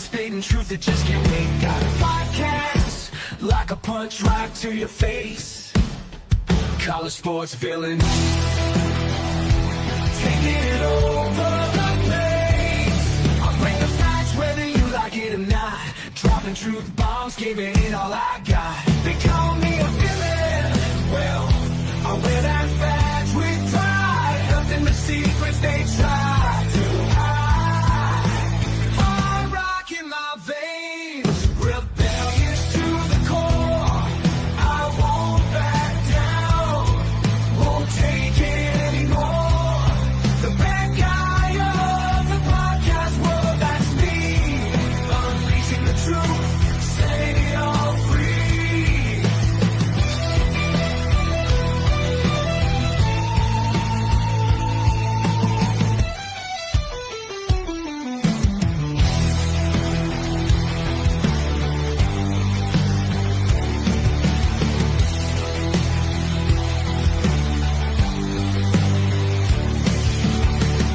spitting truth that just can't wait. Got a podcast like a punch right to your face. College sports villain taking it over the place. I'll bring the facts whether you like it or not. Dropping truth bombs, giving it all I got. They call me a villain. Well, I wear that badge with pride. Nothing but secrets they try to hide. I'm rocking my veins, rebellious to the core. I won't back down, won't take it anymore. The bad guy of the podcast world, that's me. Unleashing the truth, setting it all free.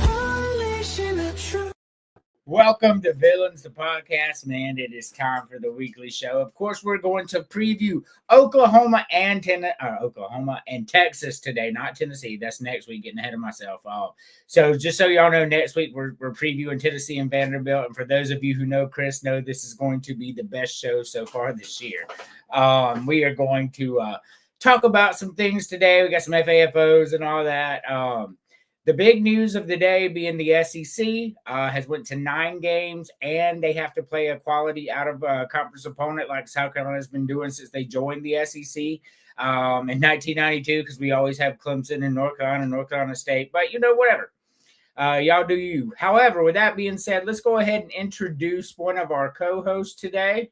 Unleashing the truth. Welcome to Villains, the podcast, man. It is time for the weekly show. Of course, we're going to preview Oklahoma and Texas today, not Tennessee. That's next week, getting ahead of myself. So just so y'all know, next week we're previewing Tennessee and Vanderbilt. And for those of you who know Chris, know this is going to be the best show so far this year. We are going to talk about some things today. We got some FAFOs and all that. The big news of the day being the SEC has went to 9 games, and they have to play a quality out of conference opponent like South Carolina's been doing since they joined the SEC in 1992, because we always have Clemson and North Carolina State. But, whatever. Y'all do you. However, with that being said, let's go ahead and introduce one of our co-hosts today.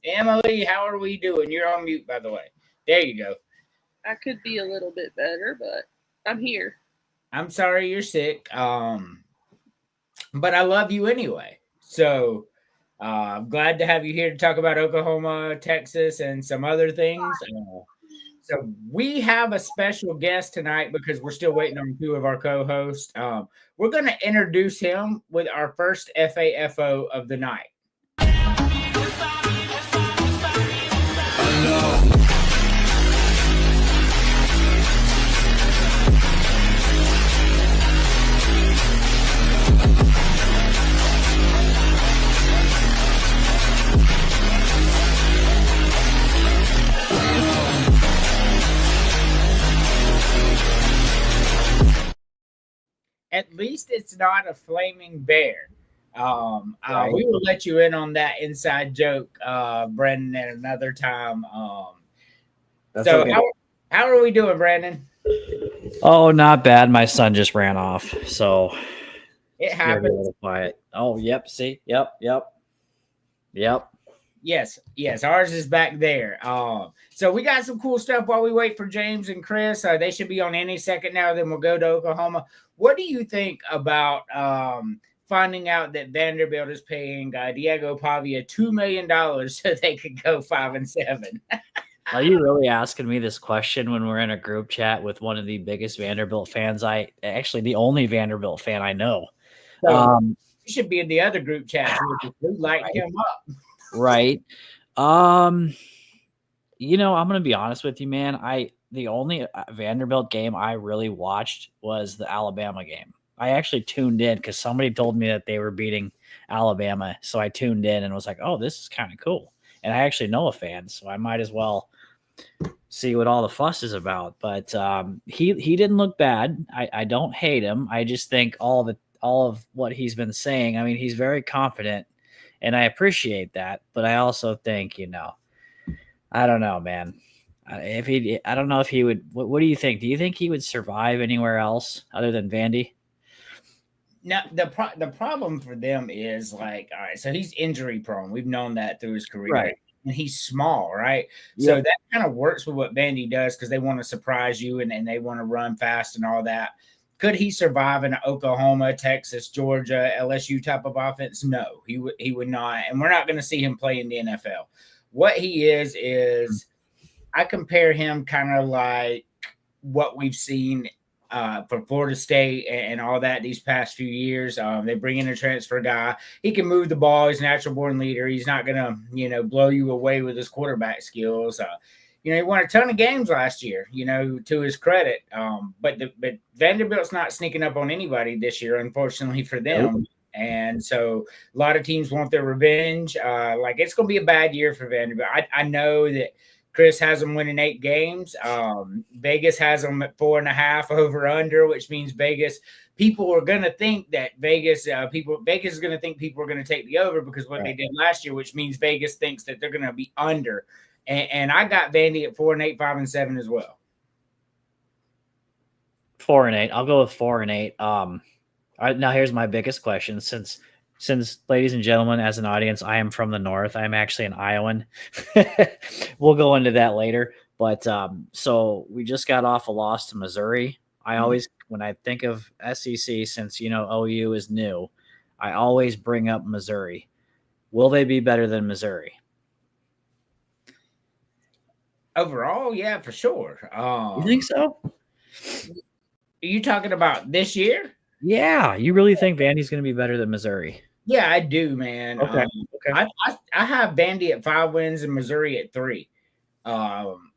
Emily, how are we doing? You're on mute, by the way. There you go. I could be a little bit better, but I'm here. I'm sorry you're sick, but I love you anyway. So I'm glad to have you here to talk about Oklahoma, Texas, and some other things. So we have a special guest tonight because we're still waiting on 2 of our co-hosts. We're going to introduce him with our first FAFO of the night. At least it's not a flaming bear. Right. We will let you in on that inside joke, Brandon, at another time. That's So okay. how are we doing, Brandon? Oh, not bad. My son just ran off, so It it's gonna be a happens. little quiet. Oh, yep. See, yep. Yes, ours is back there. So we got some cool stuff while we wait for James and Chris. They should be on any second now. Then we'll go to Oklahoma. What do you think about finding out that Vanderbilt is paying Diego Pavia $2 million so they could go 5-7? Are you really asking me this question when we're in a group chat with one of the biggest Vanderbilt fans? Actually the only Vanderbilt fan I know. So you should be in the other group chats. We light Right. him up. Right. I'm gonna be honest with you, man. The only Vanderbilt game I really watched was the Alabama game. I actually tuned in because somebody told me that they were beating Alabama, so I tuned in and was like, "Oh, this is kind of cool." And I actually know a fan, so I might as well see what all the fuss is about. But he didn't look bad. I don't hate him. I just think all of what he's been saying. I mean, he's very confident. And I appreciate that, but I also think, I don't know, man. I don't know if he would. What do you think? Do you think he would survive anywhere else other than Vandy? Now, the problem for them is like, all right, so he's injury prone. We've known that through his career. Right. And he's small, right? So Yep. that kind of works with what Vandy does because they want to surprise you and they want to run fast and all that. Could he survive in an Oklahoma, Texas, Georgia, LSU type of offense? No, he would not. And we're not going to see him play in the NFL. What he is I compare him kind of like what we've seen for Florida State and all that these past few years. They bring in a transfer guy. He can move the ball. He's a natural born leader. He's not going to, blow you away with his quarterback skills. He won a ton of games last year, to his credit. But Vanderbilt's not sneaking up on anybody this year, unfortunately for them. Nope. And so a lot of teams want their revenge. It's going to be a bad year for Vanderbilt. I know that Chris has them winning 8 games. Vegas has them at 4.5 over under, which means people are going to think that Vegas is going to think people are going to take the over because what they did last year, which means Vegas thinks that they're going to be under. And I got Vandy at 4-8, 5-7 as well. 4-8. I'll go with 4-8. Now here's my biggest question. Since ladies and gentlemen, as an audience, I am from the North. I'm actually an Iowan. We'll go into that later. But so we just got off a loss to Missouri. I always, when I think of SEC, since OU is new, I always bring up Missouri. Will they be better than Missouri? Overall, yeah, for sure. You think so? Are you talking about this year? Yeah, you really think Vandy's going to be better than Missouri? Yeah, I do, man. Okay. I have Vandy at 5 wins and Missouri at 3.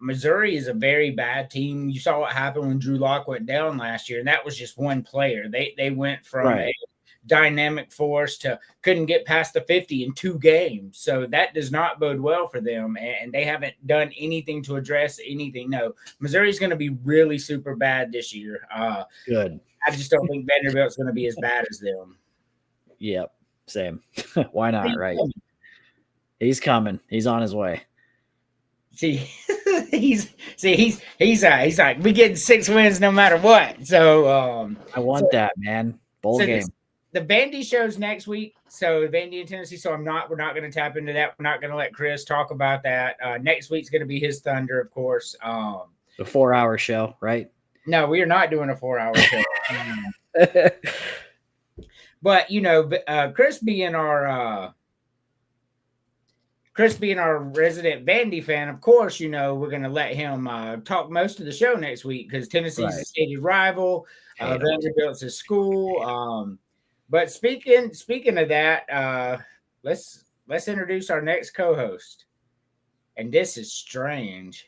Missouri is a very bad team. You saw what happened when Drew Lock went down last year, and that was just one player. They went from a dynamic force to couldn't get past the 50 in 2 games. So that does not bode well for them, and they haven't done anything to address anything. No, Missouri's going to be really super bad this year. Good. I just don't think Vanderbilt's going to be as bad as them. Yep, same. Why not, right? He's coming. He's on his way. He's like, we getting 6 wins no matter what. So I want that, man. Bowl game. The Vandy show's next week. So Vandy and Tennessee. So we're not going to tap into that. We're not going to let Chris talk about that. Next week's going to be his Thunder, of course. The 4-hour show, right? No, we are not doing a 4-hour show. But Chris being our resident Vandy fan, of course, we're going to let him talk most of the show next week because Tennessee's a stated rival. Vanderbilt's a school. But speaking of that, let's introduce our next co-host. And this is strange.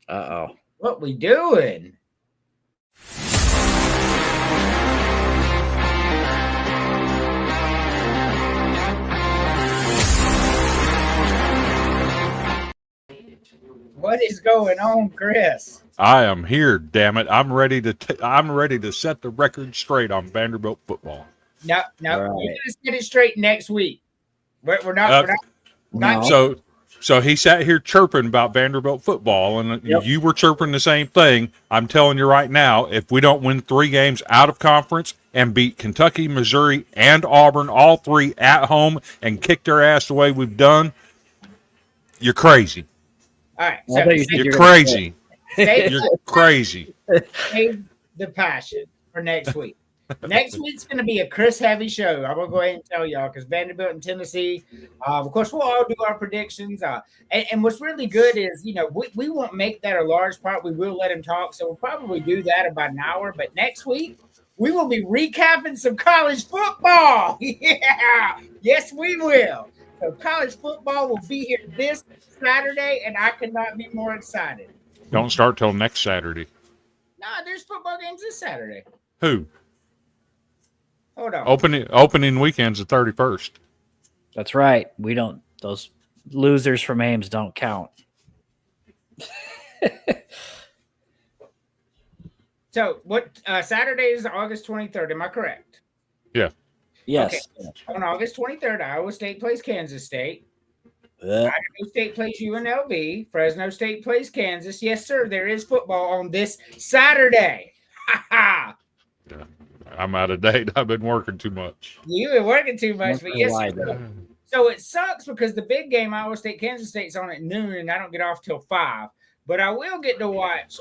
Uh-oh. What we doing? What is going on, Chris? I am here, damn it! I'm ready to set the record straight on Vanderbilt football. No, we're gonna set it straight next week. We're not. So he sat here chirping about Vanderbilt football, and you were chirping the same thing. I'm telling you right now, if we don't win 3 games out of conference and beat Kentucky, Missouri, and Auburn, all 3 at home, and kick their ass the way we've done, you're crazy. All right, so you're crazy. You're crazy. Save the passion for next week. Next week's going to be a Chris heavy show. I'm going to go ahead and tell y'all because Vanderbilt and Tennessee, of course, we'll all do our predictions. And what's really good is, we won't make that a large part. We will let him talk. So we'll probably do that about an hour. But next week, we will be recapping some college football. Yeah. Yes, we will. So college football will be here this Saturday, and I could not be more excited. Don't start till next Saturday. Nah, there's football games this Saturday. Who? Hold on. Opening weekend's the 31st. That's right. We don't. Those losers from Ames don't count. So what? Saturday is August 23rd. Am I correct? Yeah. Yes. Okay. On August 23rd, Iowa State plays Kansas State. Idaho State plays UNLV. Fresno State plays Kansas. Yes, sir. There is football on this Saturday. Ha ha. Yeah. I'm out of date. I've been working too much. You've been working too much, but yes. So it sucks because the big game, Iowa State, Kansas State's on at noon, and I don't get off till 5. But I will get to watch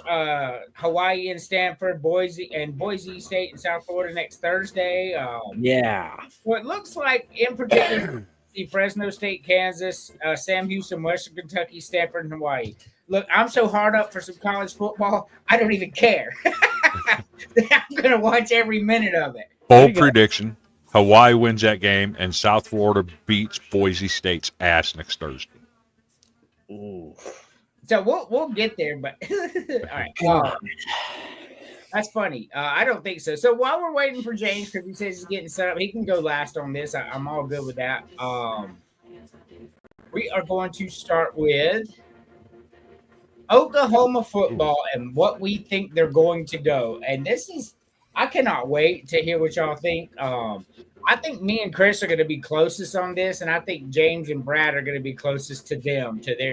Hawaii and Stanford, Boise State and South Florida next Thursday. Yeah. Well, it looks like, in particular, see Fresno State, Kansas, Sam Houston, Western Kentucky, Stanford, and Hawaii. Look, I'm so hard up for some college football, I don't even care. I'm going to watch every minute of it. Bold prediction: Hawaii wins that game, and South Florida beats Boise State's ass next Thursday. Ooh. So we'll get there, but all right. That's funny. I don't think so. So while we're waiting for James, because he says he's getting set up, he can go last on this. I'm all good with that. We are going to start with Oklahoma football and what we think they're going to go. And this is, I cannot wait to hear what y'all think. I think me and Chris are going to be closest on this, and I think James and Brad are going to be closest to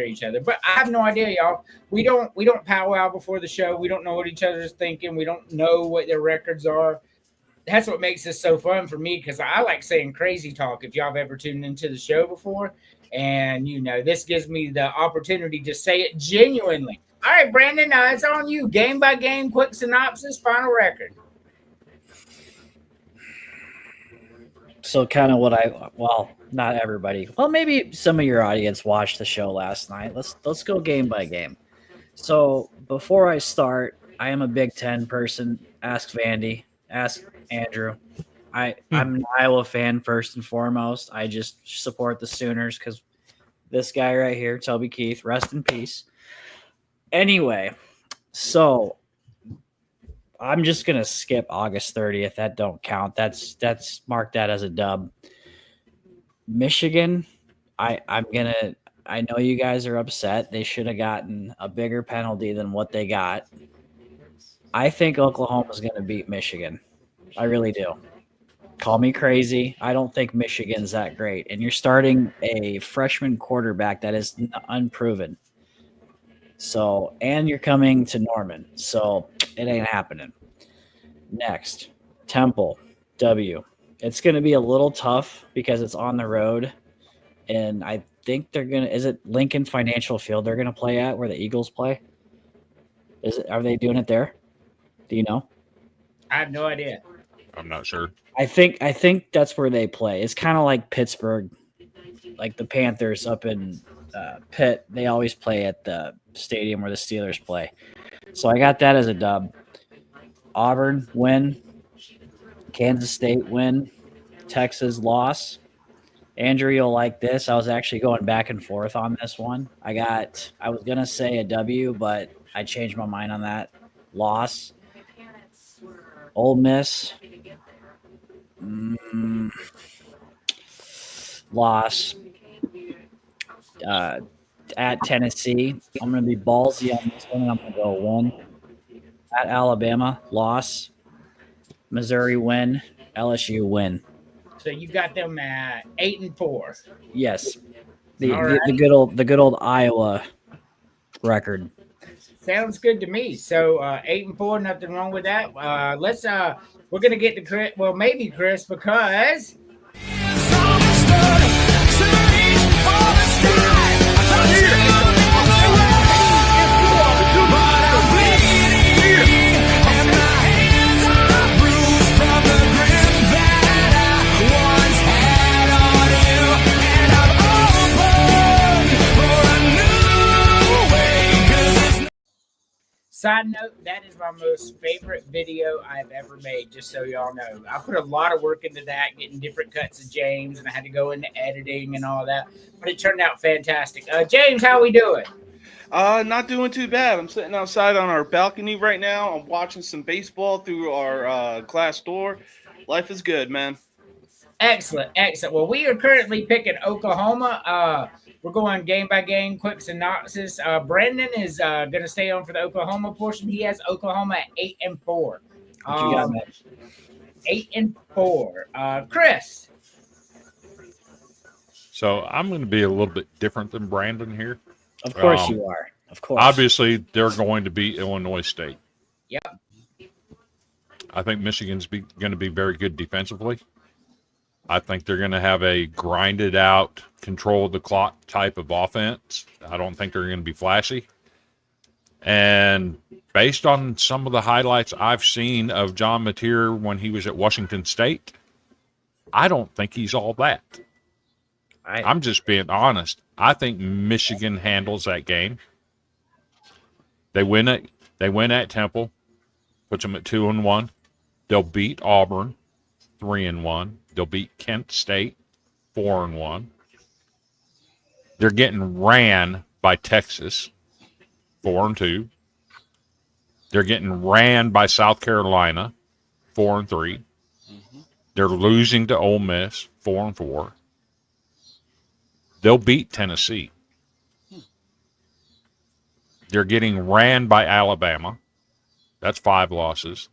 each other. But I have no idea, y'all. We don't powwow before the show. We don't know what each other's thinking. We don't know what their records are. That's what makes this so fun for me, because I like saying crazy talk. If y'all have ever tuned into the show before, and this gives me the opportunity to say it genuinely. All right, Brandon, it's on you. Game by game, quick synopsis, final record. So kind of not everybody. Well, maybe some of your audience watched the show last night. Let's go game by game. So before I start, I am a Big Ten person. Ask Vandy. Ask Andrew. I'm an Iowa fan first and foremost. I just support the Sooners because this guy right here, Toby Keith, rest in peace. Anyway, so I'm just gonna skip August 30th. That don't count. That's mark that as a dub. Michigan, I know you guys are upset. They should have gotten a bigger penalty than what they got. I think Oklahoma's gonna beat Michigan. I really do. Call me crazy. I don't think Michigan's that great. And you're starting a freshman quarterback that is unproven. So, and you're coming to Norman. So it ain't happening. Next, Temple, W. It's going to be a little tough because it's on the road. And I think they're going to – is it Lincoln Financial Field they're going to play at where the Eagles play? Are they doing it there? Do you know? I have no idea. I'm not sure. I think that's where they play. It's kind of like Pittsburgh, like the Panthers up in Pitt. They always play at the stadium where the Steelers play. So I got that as a dub. Auburn win. Kansas State win. Texas loss. Andrew, you'll like this. I was actually going back and forth on this one. I was going to say a W, but I changed my mind on that. Loss. Ole Miss. Loss. At Tennessee. I'm going to be ballsy on this one, and I'm going to go win. At Alabama, loss. Missouri win. LSU win. So you got them at 8-4. Yes, the good old Iowa record. Sounds good to me. So 8-4, nothing wrong with that. We're gonna get to Chris. Well, maybe Chris, because side note, that is my most favorite video I've ever made, just so y'all know. I put a lot of work into that, getting different cuts of James, and I had to go into editing and all that, but it turned out fantastic. James, how we doing? Not doing too bad. I'm sitting outside on our balcony right now. I'm watching some baseball through our glass door. Life is good, man. Excellent. Well, we are currently picking Oklahoma. We're going game by game, quick synopsis. Brendan is going to stay on for the Oklahoma portion. He has Oklahoma at 8-4. What you got, man? 8-4. Chris. So I'm going to be a little bit different than Brandon here. Of course you are. Of course. Obviously, they're going to beat Illinois State. Yep. I think Michigan's going to be very good defensively. I think they're going to have a grinded out, control the clock type of offense. I don't think they're going to be flashy. And based on some of the highlights I've seen of John Mateer when he was at Washington State, I don't think he's all that. I'm just being honest. I think Michigan handles that game. They win at Temple, puts them at 2-1. They'll beat Auburn, 3-1. They'll beat Kent State, 4-1. They're getting ran by Texas, 4-2. They're getting ran by South Carolina, 4-3. They're losing to Ole Miss, 4-4. They'll beat Tennessee. They're getting ran by Alabama. That's 5 losses.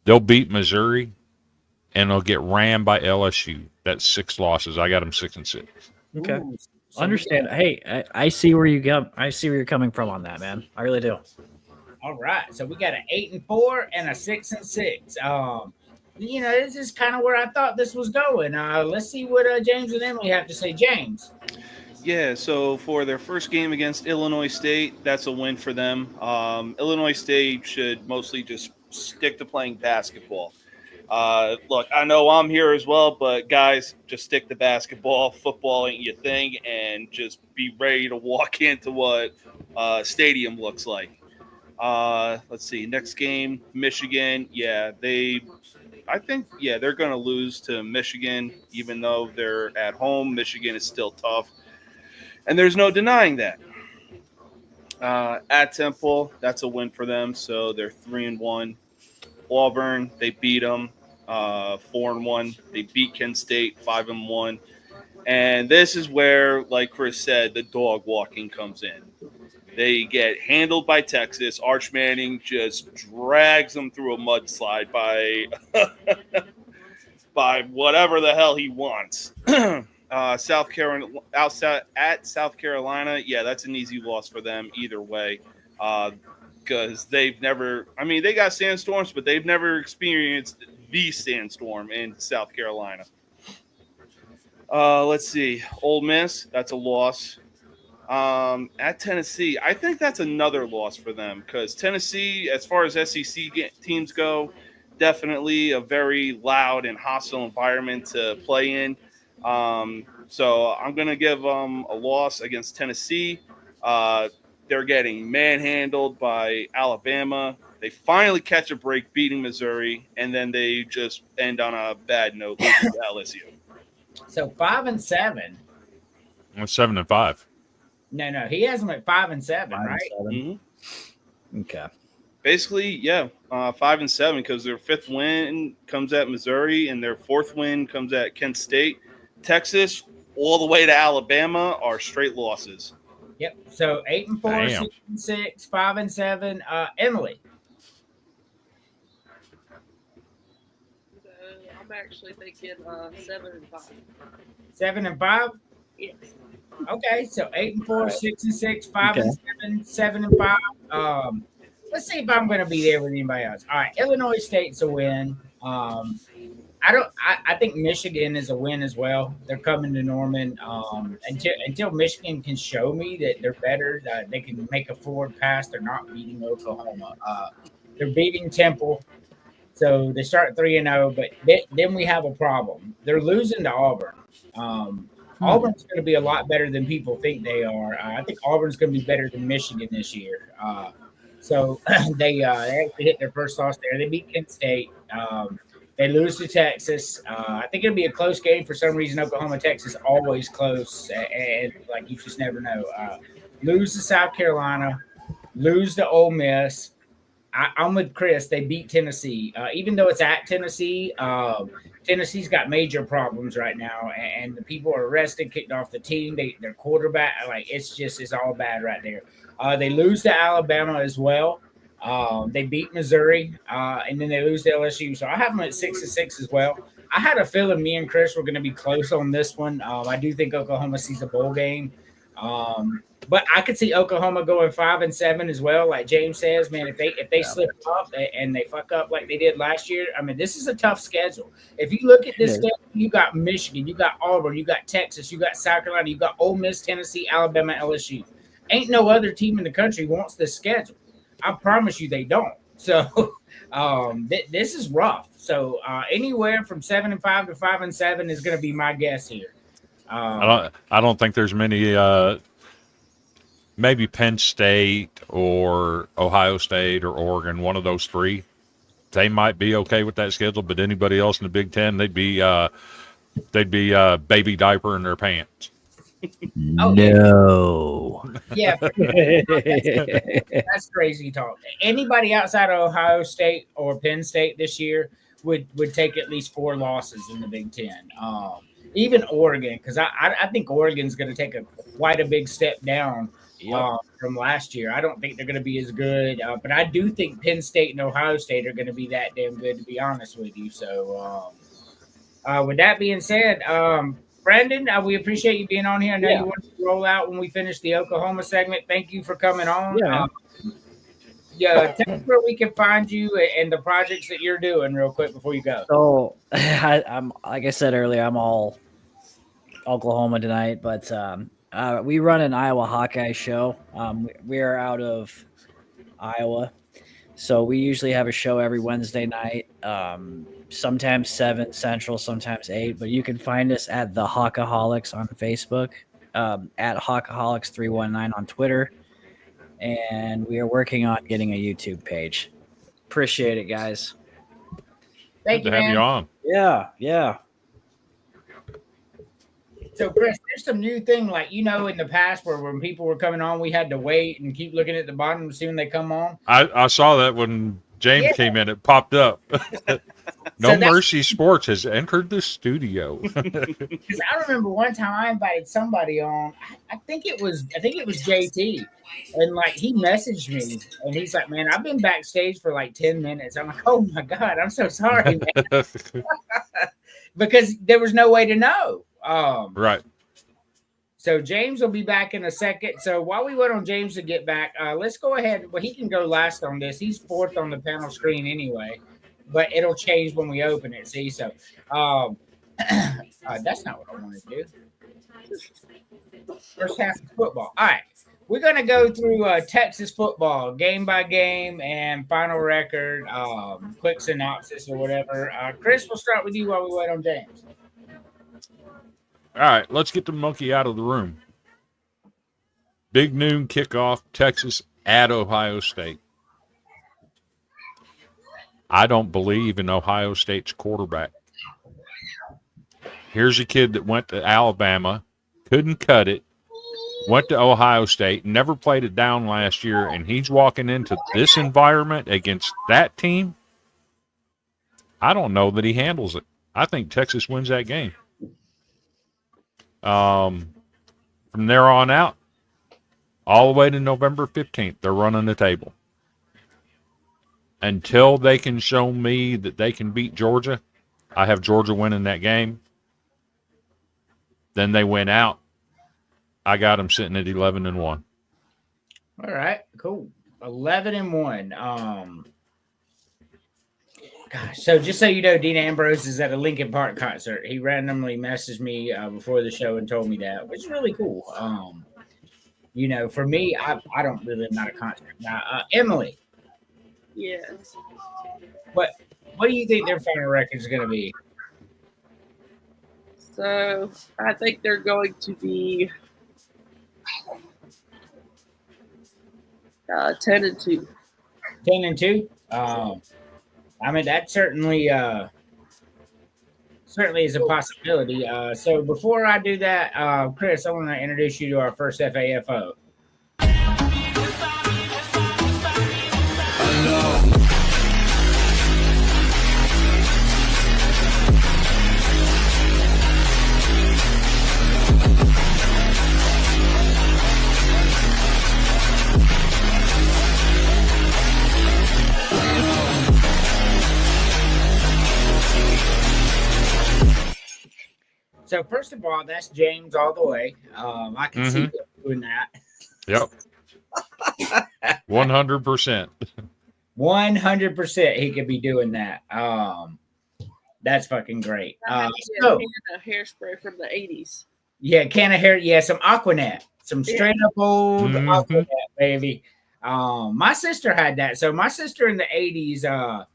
They'll beat Missouri, and they'll get ran by LSU. That's 6 losses. I got them 6-6. Okay. Ooh, so Understand. Hey, I see where you go. I see where you're coming from on that, man. I really do. All right, so we got an 8-4 and a 6-6. This is kind of where I thought this was going. Let's see what James and Emily have to say. James. Yeah, so for their first game against Illinois State, that's a win for them. Illinois State should mostly just stick to playing basketball. Look, I know I'm here as well, but guys, just stick to basketball. Football ain't your thing, and just be ready to walk into what stadium looks like. Let's see. Next game, Michigan. Yeah, they're going to lose to Michigan, even though they're at home. Michigan is still tough, and there's no denying that. At Temple, that's a win for them, so they're 3-1. Auburn, they beat them 4-1. They beat Kent State 5-1. And this is where, like Chris said, the dog walking comes in. They get handled by Texas. Arch Manning just drags them through a mudslide by by whatever the hell he wants. South Carolina, at South Carolina, yeah, that's an easy loss for them either way. Because they've never, they got sandstorms, but they've never experienced the sandstorm in South Carolina. Let's see. Ole Miss, that's a loss. At Tennessee, I think that's another loss for them because Tennessee, as far as SEC teams go, definitely a very loud and hostile environment to play in. So I'm going to give them a loss against Tennessee. They're getting manhandled by Alabama. They finally catch a break beating Missouri, and then they just end on a bad note losing to LSU. So 5-7. 7-5. No, he has them at 5-7, right? 5-7. Mm-hmm. Okay. Basically, yeah, 5-7 because their 5th win comes at Missouri and their 4th win comes at Kent State. Texas, all the way to Alabama, are straight losses. Yep. So 8-4, Damn. 6-6, 5-7. Emily. I'm actually thinking 7-5. 7-5. Yes. Okay, so 8-4, 6-6, 5-7, 7-5. Let's see if I'm going to be there with anybody else. All right, Illinois State's a win. I think Michigan is a win as well. They're coming to Norman. Until Michigan can show me that they're better, that they can make a forward pass, they're not beating Oklahoma. They're beating Temple, so they start 3-0. But then we have a problem. They're losing to Auburn. Auburn's going to be a lot better than people think they are. I think Auburn's going to be better than Michigan this year. So they actually hit their first loss there. They beat Kent State. They lose to Texas. I think it'll be a close game for some reason. Oklahoma, Texas, always close, and like you just never know. Lose to South Carolina, lose to Ole Miss. I'm with Chris. They beat Tennessee, even though it's at Tennessee. Tennessee's got major problems right now, and the people are arrested, kicked off the team. Their quarterback, it's all bad right there. They lose to Alabama as well. They beat Missouri, and then they lose to LSU. So I have them at 6-6 as well. I had a feeling me and Chris were going to be close on this one. I do think Oklahoma sees a bowl game. But I could see Oklahoma going 5-7 as well. Like James says, man, if they slip up and they fuck up like they did last year, this is a tough schedule. If you look at this schedule, you got Michigan, you got Auburn, you got Texas, you got South Carolina, you got Ole Miss, Tennessee, Alabama, LSU. Ain't no other team in the country wants this schedule. I promise you they don't. So this is rough. So anywhere from 7-5 to 5-7 is going to be my guess here. I don't think there's many. Maybe Penn State or Ohio State or Oregon, one of those three. They might be okay with that schedule, but anybody else in the Big Ten, they'd be baby diaper in their pants. No. Yeah, that's crazy talk. Anybody outside of Ohio State or Penn State this year would take at least 4 losses in the Big Ten. Even Oregon, because I think Oregon's going to take quite a big step down from last year. I don't think they're going to be as good, but I do think Penn State and Ohio State are going to be that damn good, to be honest with you. So, with that being said, Brandon, we appreciate you being on here. I know you want to roll out when we finish the Oklahoma segment. Thank you for coming on. Tell us where we can find you and the projects that you're doing real quick before you go. So, I'm like I said earlier, I'm all Oklahoma tonight, but we run an Iowa Hawkeye show. We are out of Iowa, so we usually have a show every Wednesday night. Sometimes 7 Central, sometimes 8. But you can find us at the Hawkaholics on Facebook, at Hawkaholics319 on Twitter, and we are working on getting a YouTube page. Appreciate it, guys. Thank you, Have man. you on? Yeah. So, Chris, there's some new thing, like, in the past where when people were coming on, we had to wait and keep looking at the bottom to see when they come on. I saw that when James came in, it popped up. No Mercy Sports has entered the studio. Because I remember one time I invited somebody on. I think it was JT, and like he messaged me, and he's like, "Man, I've been backstage for like 10 minutes." I'm like, "Oh my god, I'm so sorry, man," because there was no way to know. Right. So James will be back in a second. So while we wait on James to get back, let's go ahead. Well, he can go last on this. He's 4th on the panel screen anyway, but it'll change when we open it. See, so that's not what I want to do. First half of football. All right, we're gonna go through Texas football game by game and final record, quick synopsis or whatever. Chris, we'll start with you while we wait on James. All right, let's get the monkey out of the room. Big noon kickoff, Texas at Ohio State. I don't believe in Ohio State's quarterback. Here's a kid that went to Alabama, couldn't cut it, went to Ohio State, never played it down last year, and he's walking into this environment against that team. I don't know that he handles it. I think Texas wins that game. From there on out, all the way to November 15th, they're running the table. Until they can show me that they can beat Georgia, I have Georgia winning that game. Then they went out. I got them sitting at 11-1. All right, cool. 11-1. Gosh, so just so you know, Dean Ambrose is at a Linkin Park concert. He randomly messaged me before the show and told me that, which is really cool. For me, I don't really, I'm not a concert guy. Emily. Yes. What do you think their final record is going to be? So I think they're going to be 10-2. 10-2. I mean, that certainly is a possibility. So before I do that, Chris, I want to introduce you to our first FAFO. So first of all, that's James all the way. I can see him doing that. Yep. 100%. 100% he could be doing that. That's fucking great. A hairspray from the 80s. Yeah, can of hair. Yeah, some Aquanet. Some straight up old Aquanet, baby. My sister had that. So my sister in the 80s,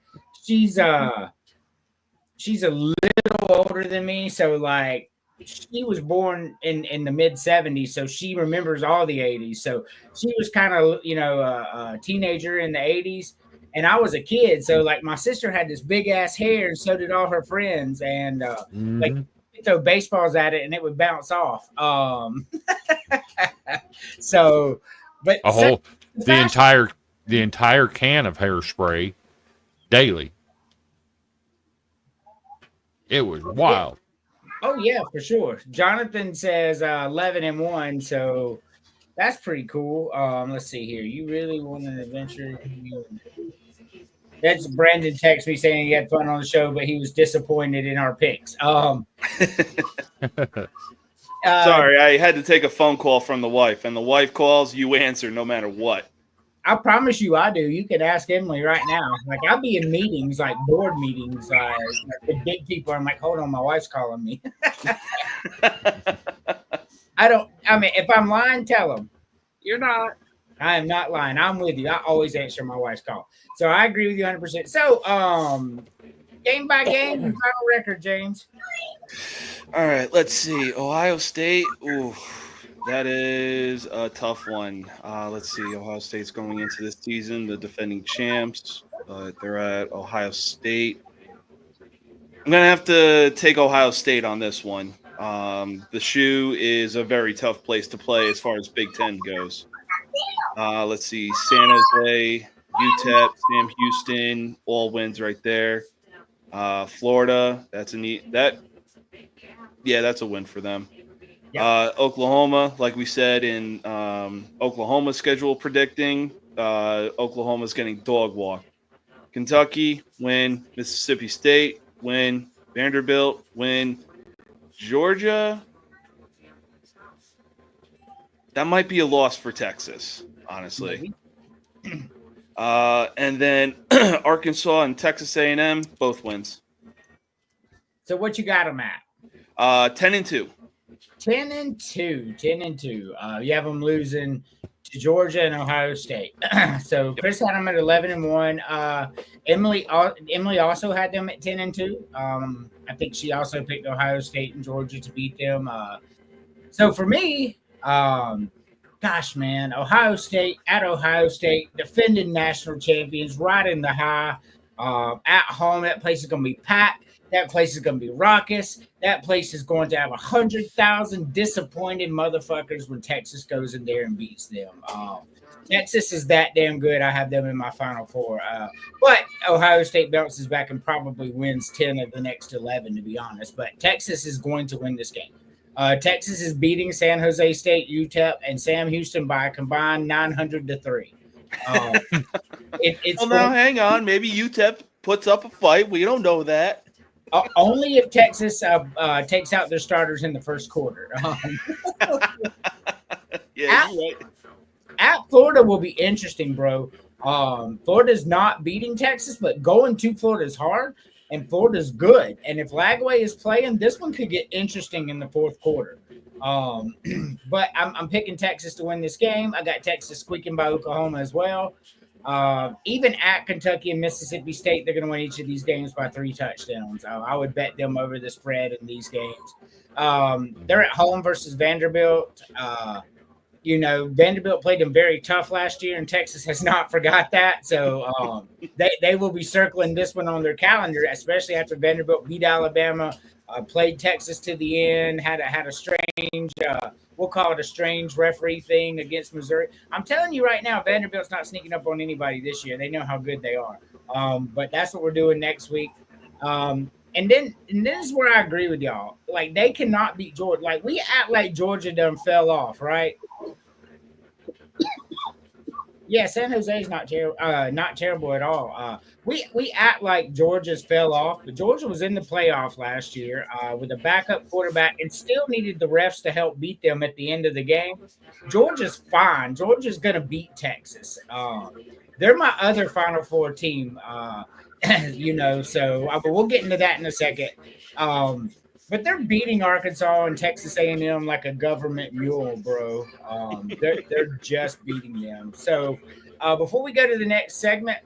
she's she's a little older than me. So like she was born in the mid 70s, so she remembers all the 80s. So she was kind of a teenager in the 80s, and I was a kid. So like my sister had this big ass hair, and so did all her friends, and like throw baseballs at it and it would bounce off. So, but A whole the entire can of hairspray daily. It was wild. Oh yeah, for sure. Jonathan says 11-1, so that's pretty cool. Let's see here. You really want an adventure? That's Brandon text me saying he had fun on the show, but he was disappointed in our picks. Sorry, I had to take a phone call from the wife, and the wife calls, you answer no matter what. I promise you I do. You can ask Emily right now. Like I'll be in meetings, like board meetings, with big people. I'm like, hold on, my wife's calling me. If I'm lying, tell them. You're not. I am not lying. I'm with you. I always answer my wife's call. So I agree with you 100%. So, game by game, final record, James. All right, let's see. Ohio State. Ooh, that is a tough one. Let's see. Ohio State's going into this season, the defending champs. They're at Ohio State. I'm going to have to take Ohio State on this one. The shoe is a very tough place to play as far as Big Ten goes. Let's see. San Jose, UTEP, Sam Houston, all wins right there. Florida, that's that's a win for them. Yep. Oklahoma, like we said in Oklahoma schedule predicting, Oklahoma's getting dog walk. Kentucky, win. Mississippi State, win. Vanderbilt, win. Georgia, that might be a loss for Texas, honestly. And then Arkansas and Texas A&M, both wins. So what you got them at? 10-2. 10-2. You have them losing to Georgia and Ohio State. So Chris had them at 11-1. Emily also had them at 10-2. I think she also picked Ohio State and Georgia to beat them. So for me, gosh, man, Ohio State, defending national champions, riding the high. At home, that place is going to be packed. That place is going to be raucous. That place is going to have 100,000 disappointed motherfuckers when Texas goes in there and beats them. Texas is that damn good. I have them in my Final Four. But Ohio State bounces back and probably wins 10 of the next 11, to be honest. But Texas is going to win this game. Texas is beating San Jose State, UTEP, and Sam Houston by a combined 900-3. Now hang on. Maybe UTEP puts up a fight. We don't know that. Only if Texas takes out their starters in the first quarter. Yeah, you're right. At Florida will be interesting, bro. Florida's not beating Texas, but going to Florida is hard, and Florida's good. And if Lagway is playing, this one could get interesting in the fourth quarter. But I'm picking Texas to win this game. I got Texas squeaking by Oklahoma as well. Even at Kentucky and Mississippi State, they're going to win each of these games by 3 touchdowns. I would bet them over the spread in these games. They're at home versus Vanderbilt. Vanderbilt played them very tough last year, and Texas has not forgot that. So they will be circling this one on their calendar, especially after Vanderbilt beat Alabama, played Texas to the end, had a strange, we'll call it a strange referee thing against Missouri. I'm telling you right now, Vanderbilt's not sneaking up on anybody this year. They know how good they are. But that's what we're doing next week. And this is where I agree with y'all. Like, they cannot beat Georgia. Like, we act like Georgia done fell off, right? Yeah, San Jose is not terrible at all. We act like Georgia's fell off, but Georgia was in the playoff last year with a backup quarterback and still needed the refs to help beat them at the end of the game. Georgia's fine. Georgia's going to beat Texas. They're my other Final Four team, so we'll get into that in a second. But they're beating Arkansas and Texas A&M like a government mule, bro. They're just beating them. So before we go to the next segment,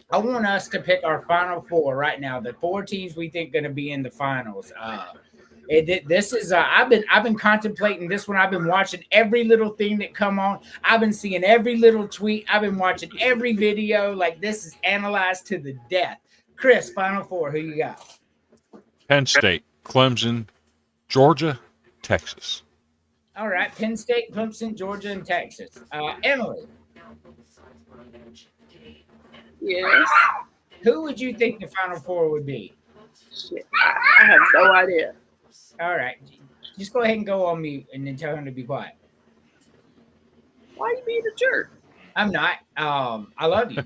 I want us to pick our final four right now. The four teams we think going to be in the finals. This is I've been contemplating this one. I've been watching every little thing that come on. I've been seeing every little tweet. I've been watching every video. Like, this is analyzed to the death. Chris, final four. Who you got? Penn State, Clemson, Georgia, Texas. All right, Penn State, Clemson, Georgia, and Texas. Emily, Yes. who would you think the final four would be? Shit. I have no idea. All right, just go ahead and go on mute and then tell him to be quiet. Why you being a jerk? I'm not. I love you.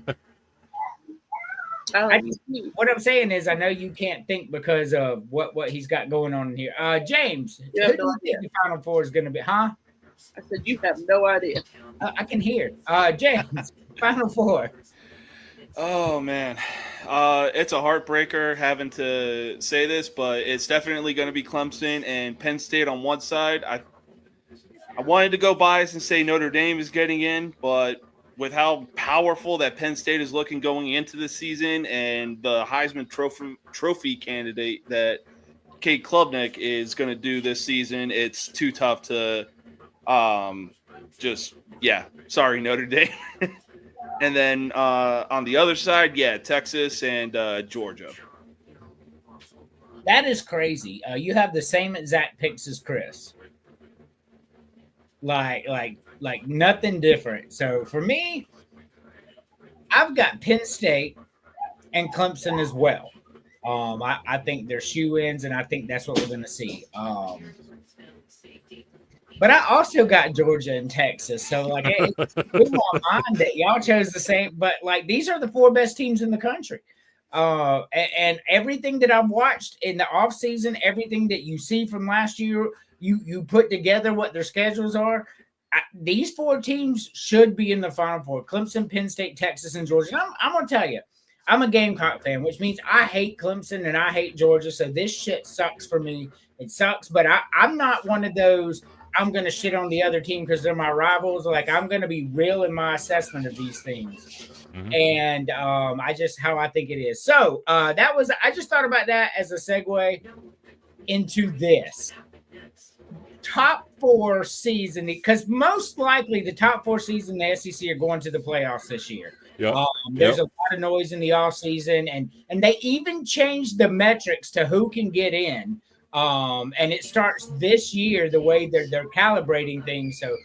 What I'm saying is, I know you can't think because of what he's got going on here. James, You who have do no you think the final four is going to be? Huh? I said you have no idea. I can hear. James, final four. Oh man, it's a heartbreaker having to say this, but it's definitely going to be Clemson and Penn State on one side. I wanted to go biased and say Notre Dame is getting in, but with how powerful that Penn State is looking going into the season and the Heisman Trophy candidate that Kate Klubnik is going to do this season, it's too tough to sorry, Notre Dame. And then on the other side, Texas and Georgia. That is crazy. You have the same exact picks as Chris. Like nothing different. So for me, I've got Penn State and Clemson as well. I think they're shoe-ins, and I think that's what we're going to see. But I also got Georgia and Texas. So, like, it blew my mind that y'all chose the same. But, like, these are the four best teams in the country. And everything that I've watched in the offseason, everything that you see from last year, you put together what their schedules are. These four teams should be in the Final Four: Clemson, Penn State, Texas, and Georgia. And I'm going to tell you, I'm a Gamecock fan, which means I hate Clemson and I hate Georgia. So this shit sucks for me. It sucks. But I'm not one of those, I'm going to shit on the other team because they're my rivals. Like, I'm going to be real in my assessment of these things. Mm-hmm. And I just how I think it is. So I just thought about that as a segue into this. Top four seeds, because most likely the top four seeds in the SEC are going to the playoffs this year. Yep. There's a lot of noise in the offseason, and they even changed the metrics to who can get in. And it starts this year, the way they're calibrating things. So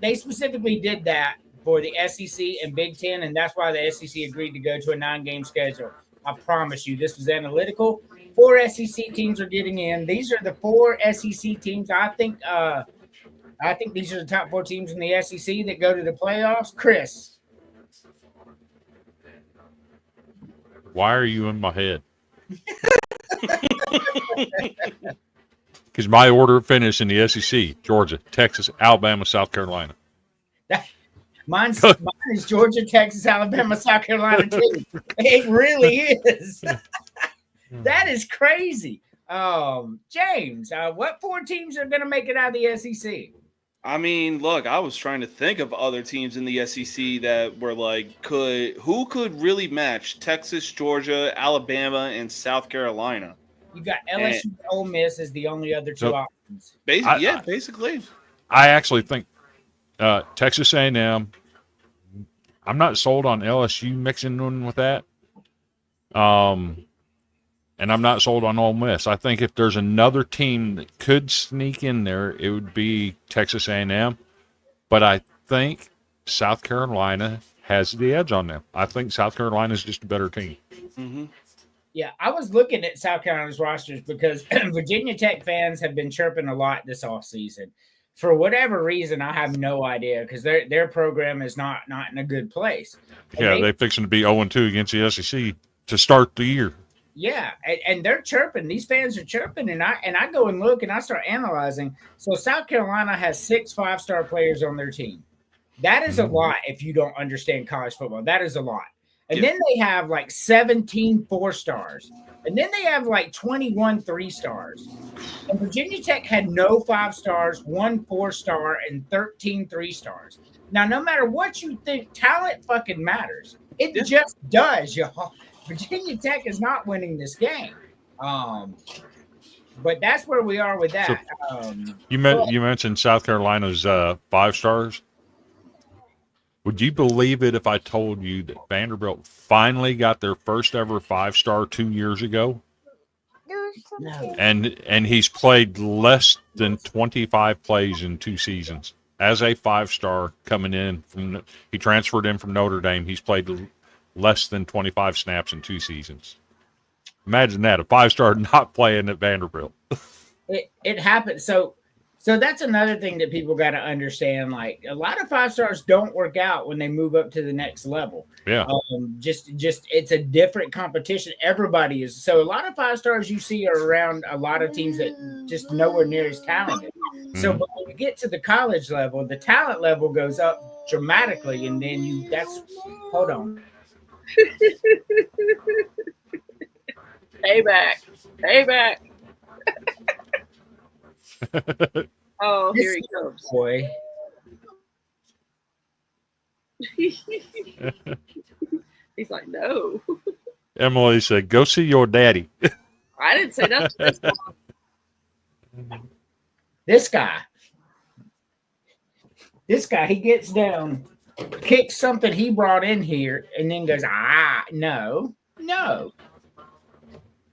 they specifically did that for the SEC and Big Ten, and that's why the SEC agreed to go to a 9-game schedule. I promise you, this was analytical. 4 SEC teams are getting in. These are the 4 SEC teams. I think these are the top 4 teams in the SEC that go to the playoffs. Chris, why are you in my head? Because my order of finish in the SEC: Georgia, Texas, Alabama, South Carolina. Mine is Georgia, Texas, Alabama, South Carolina too. It really is. That is crazy. James, what 4 teams are going to make it out of the SEC? I mean, look, I was trying to think of other teams in the SEC that were like, who could really match Texas, Georgia, Alabama, and South Carolina? You got LSU and Ole Miss as the only other 2 options. Basically. I actually think Texas A&M. I'm not sold on LSU mixing in with that. And I'm not sold on Ole Miss. I think if there's another team that could sneak in there, it would be Texas A&M. But I think South Carolina has the edge on them. I think South Carolina is just a better team. Mm-hmm. Yeah, I was looking at South Carolina's rosters because Virginia Tech fans have been chirping a lot this offseason. For whatever reason, I have no idea because their program is not in a good place. And they're fixing to be 0-2 against the SEC to start the year. Yeah, and they're chirping. These fans are chirping, and I go and look and I start analyzing. So South Carolina has 6 5-star players on their team. That is a lot if you don't understand college football. That is a lot. And then they have like 17 4-stars. And then they have like 21 3-stars. And Virginia Tech had no 5 stars, 1 4-star, and 13 3-stars. Now, no matter what you think, talent fucking matters. It just does, y'all. Virginia Tech is not winning this game. But that's where we are with that. So, you mentioned South Carolina's 5 stars. Would you believe it if I told you that Vanderbilt finally got their first ever 5-star 2 years ago? No. And he's played less than 25 plays in 2 seasons. As a 5-star coming in he transferred in from Notre Dame. He's played less than 25 snaps in 2 seasons. Imagine that, a 5-star not playing at Vanderbilt. It happened. So that's another thing that people got to understand. Like, a lot of 5-stars don't work out when they move up to the next level. Yeah. Just it's a different competition. Everybody is. So a lot of 5-stars you see are around a lot of teams that just nowhere near as talented. So but when you get to the college level, the talent level goes up dramatically, and then hold on. Payback. Oh, here he comes. Boy. He's like, no. Emily said, "Go see your daddy." I didn't say nothing. This guy, he gets down, kicks something he brought in here, and then goes, no.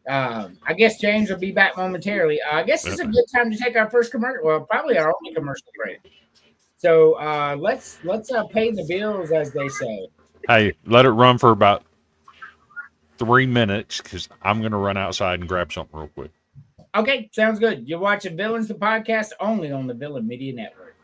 I guess James will be back momentarily. I guess it's a good time to take our first commercial. Well, probably our only commercial break. So let's pay the bills, as they say. Hey, let it run for about 3 minutes because I'm going to run outside and grab something real quick. Okay, sounds good. You're watching Villains, the podcast, only on the Villain Media Network.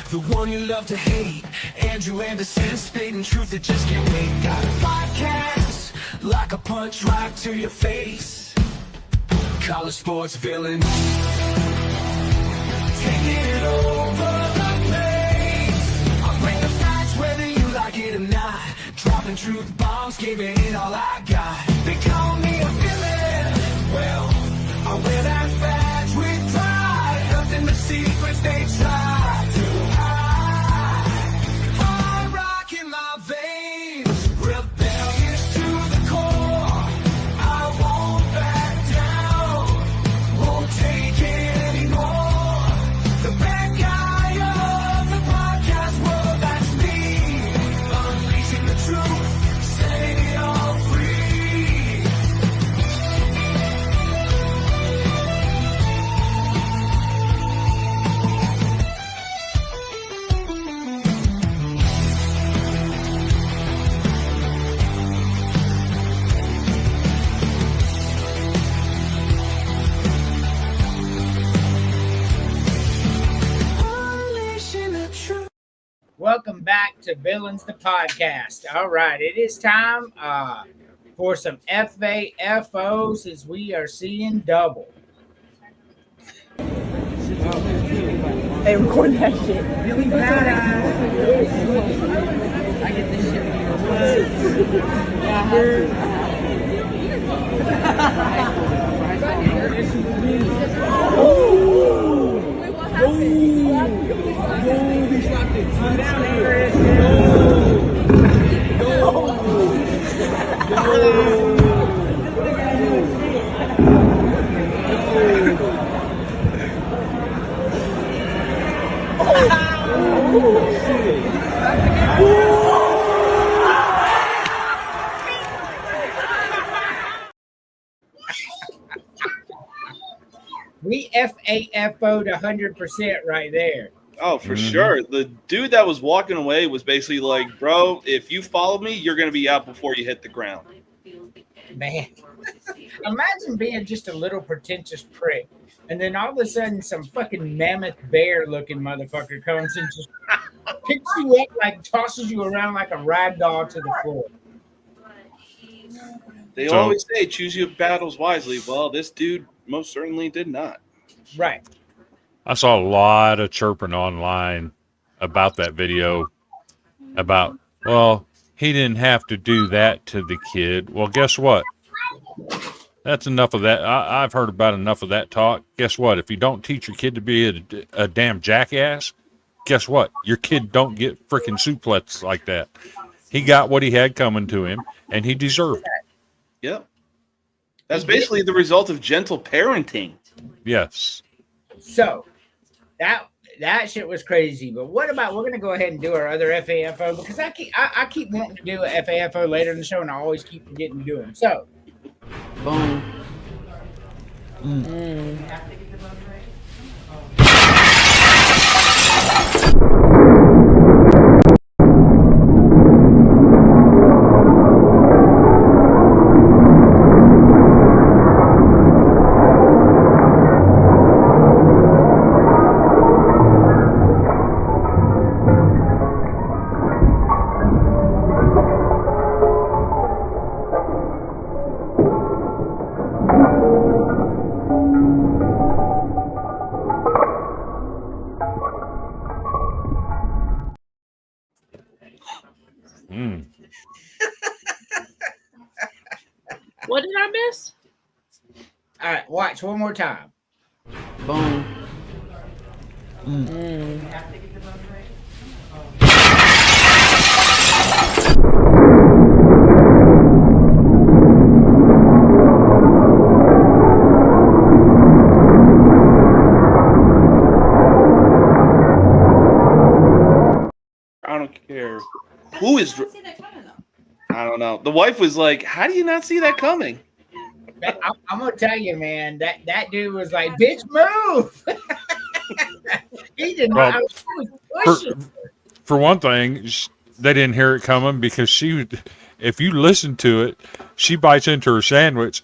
the one you love to hate. Andrew Anderson, spitting truth that just can't wait. Got a podcast, like a punch right to your face. College sports villain, taking it over the place. I bring the facts whether you like it or not. Dropping truth bombs, giving it all I got. They call me a villain. Well, I wear that badge with pride. Nothing but secrets they try to hide. Hard rock in my veins, rebellious to the core. I won't back down, won't take it anymore. The bad guy of the podcast world, that's me. Unleashing the truth, setting it all free. Unleashing the truth. Welcome back to Villains the Podcast. All right, it is time for some FAFOs as we are seeing double. Hey, record that shit. Really badass. I get this shit when you're We FAFO'd 100% right there. Oh, for sure. The dude that was walking away was basically like, bro, if you follow me, you're going to be out before you hit the ground. Man, imagine being just a little pretentious prick, and then all of a sudden some fucking mammoth bear-looking motherfucker comes and just picks you up, like tosses you around like a rag doll to the floor. They So- always say choose your battles wisely. Well, this dude most certainly did not. Right. I saw a lot of chirping online about that video about, well, he didn't have to do that to the kid. Well, guess what? That's enough of that. I've heard about enough of that talk. Guess what? If you don't teach your kid to be a damn jackass, guess what? Your kid don't get freaking suplexed like that. He got what he had coming to him, and he deserved it. Yep. That's basically the result of gentle parenting. Yes. So that shit was crazy. But what about, we're gonna go ahead and do our other FAFO, because I keep wanting to do a FAFO later in the show, and I always keep forgetting to do them. So boom. What did I miss? all right, watch one more time. Boom. I don't care who is. I don't know. The wife was like, "How do you not see that coming?" I'm gonna tell you, man, that dude was like, "Bitch, move!" He did not. Well, He was pushing. For one thing, they didn't hear it coming because if you listen to it, she bites into her sandwich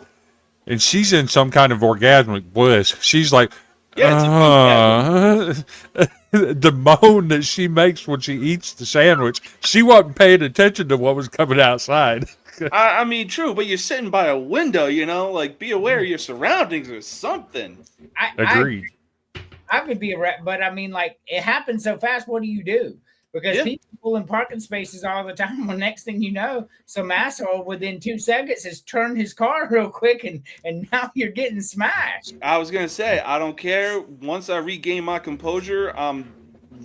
and she's in some kind of orgasmic bliss. She's like, Yeah, it's a the moan that she makes when she eats the sandwich. She wasn't paying attention to what was coming outside. I mean, true, but you're sitting by a window, like be aware of your surroundings or something. Agreed. I could be a rat, but I mean, like, it happens so fast. What do you do? Because people pull in parking spaces all the time. Well, next thing you know, some asshole within 2 seconds has turned his car real quick, and now you're getting smashed. I was gonna say, I don't care. Once I regain my composure, I'm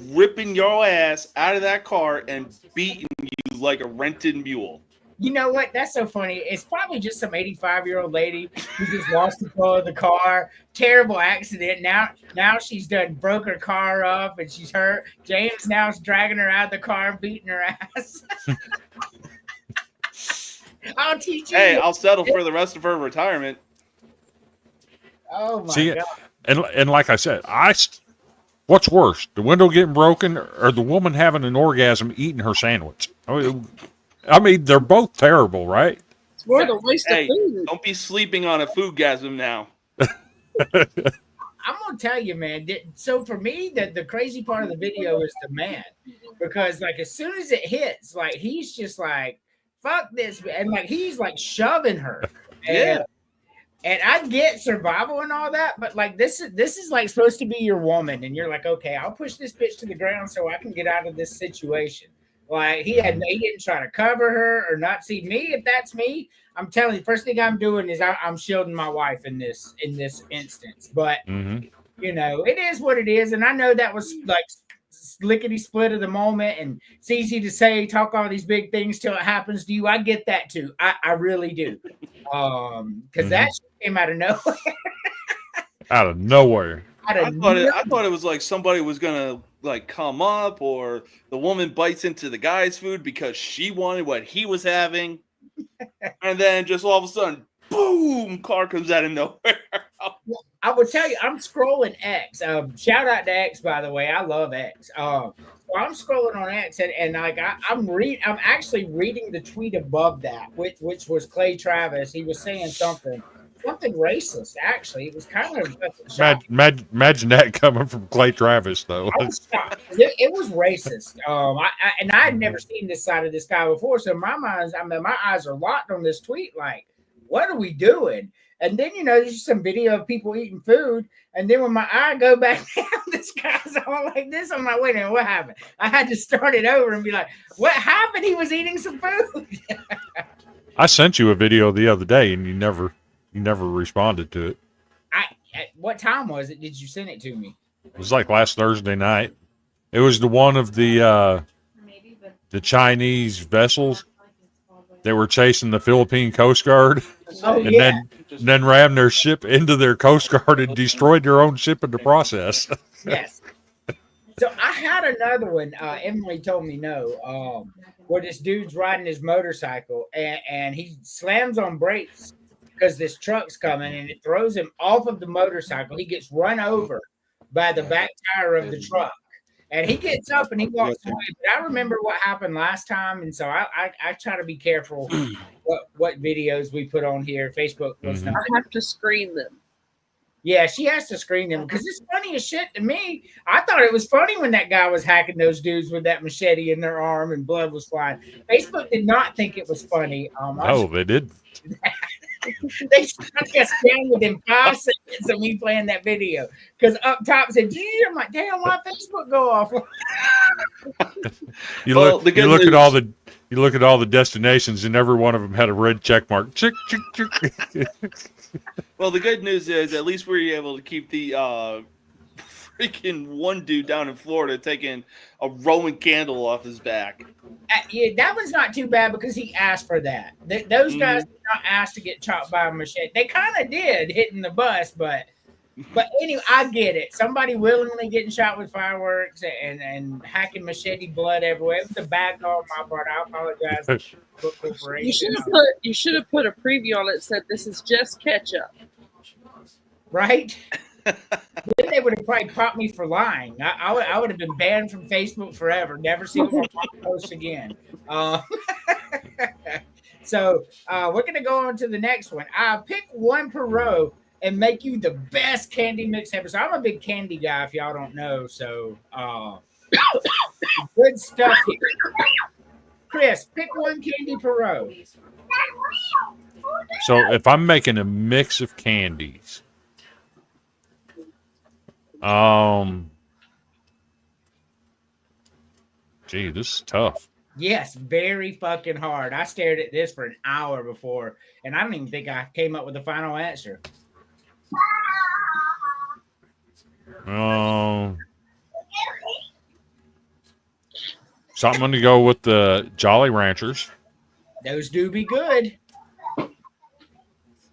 ripping your ass out of that car and beating you like a rented mule. You know what? That's so funny. It's probably just some 85-year-old lady who just lost control of the car. Terrible accident. Now she's done broke her car up and she's hurt. James now is dragging her out of the car and beating her ass. I'll teach you. Hey, I'll settle for the rest of her retirement. Oh my God. And like I said, what's worse, the window getting broken or the woman having an orgasm eating her sandwich? I mean, they're both terrible, right? It's more the waste of food. Don't be sleeping on a foodgasm now. I'm gonna tell you, man. So for me, the crazy part of the video is the man, because like as soon as it hits, like he's just like, "Fuck this," and like he's like shoving her. And I get survival and all that, but like this is like supposed to be your woman, and you're like, okay, I'll push this bitch to the ground so I can get out of this situation. Like he didn't try to cover her or not see me. If that's me, I'm telling you, first thing I'm doing is I'm shielding my wife in this instance. But you know, it is what it is, and I know that was like lickety split of the moment, and it's easy to say talk all these big things till it happens to you. I get that too. I really do, because that came out of nowhere. Out of nowhere. I thought it was like somebody was gonna like come up, or the woman bites into the guy's food because she wanted what he was having, and then just all of a sudden, boom! Car comes out of nowhere. I would tell you, I'm scrolling X. Shout out to X, by the way. I love X. So I'm scrolling on X, and like I'm actually reading the tweet above that, which was Clay Travis. He was saying something racist. Actually, it was kind of imagine that coming from Clay Travis, though. It was racist. I had never seen this side of this guy before, so my eyes are locked on this tweet. Like, what are we doing? And then there's some video of people eating food, and then when my eye go back down, this guy's all like this. I'm like, wait a minute, what happened? I had to start it over and be like, what happened? He was eating some food. I sent you a video the other day, and you never responded to it. What time was it? Did you send it to me? It was like last Thursday night. It was the one of the Chinese vessels that were chasing the Philippine Coast Guard, then rammed their ship into their Coast Guard and destroyed their own ship in the process. Yes. So I had another one. Emily told me no. Where this dude's riding his motorcycle and he slams on brakes because this truck's coming, and it throws him off of the motorcycle. He gets run over by the back tire of the truck, and he gets up and he walks away. But I remember what happened last time, and so I try to be careful what videos we put on here. Facebook was not. I have to screen them. Yeah, she has to screen them because it's funny as shit to me. I thought it was funny when that guy was hacking those dudes with that machete in their arm and blood was flying. Facebook did not think it was funny. They did. They struck us down within 5 seconds of me playing that video because up top said, "Gee," I'm like, "Damn, why Facebook go off?" You look at all the destinations, and every one of them had a red check mark. Chick, chick, chick. Well, the good news is at least we were able to keep the freaking one dude down in Florida taking a Roman candle off his back. Yeah, that was not too bad because he asked for that. Those guys did not ask to get chopped by a machete. They kind of did hitting the bus, but anyway, I get it. Somebody willingly getting shot with fireworks and hacking machete blood everywhere. It was a bad call on my part. I apologize. You should have put a preview on it that said this is just ketchup. Right? Then they would have probably popped me for lying. I would have been banned from Facebook forever. Never seen one of my posts again. So we're going to go on to the next one. Pick one per row. and make you the best candy mix ever. So I'm a big candy guy, if y'all don't know. So good stuff here. Chris, pick one candy per row. So if I'm making a mix of candies, gee, this is tough. Yes, very fucking hard. I stared at this for an hour before, and I don't even think I came up with a final answer. So I'm going to go with the Jolly Ranchers. Those do be good.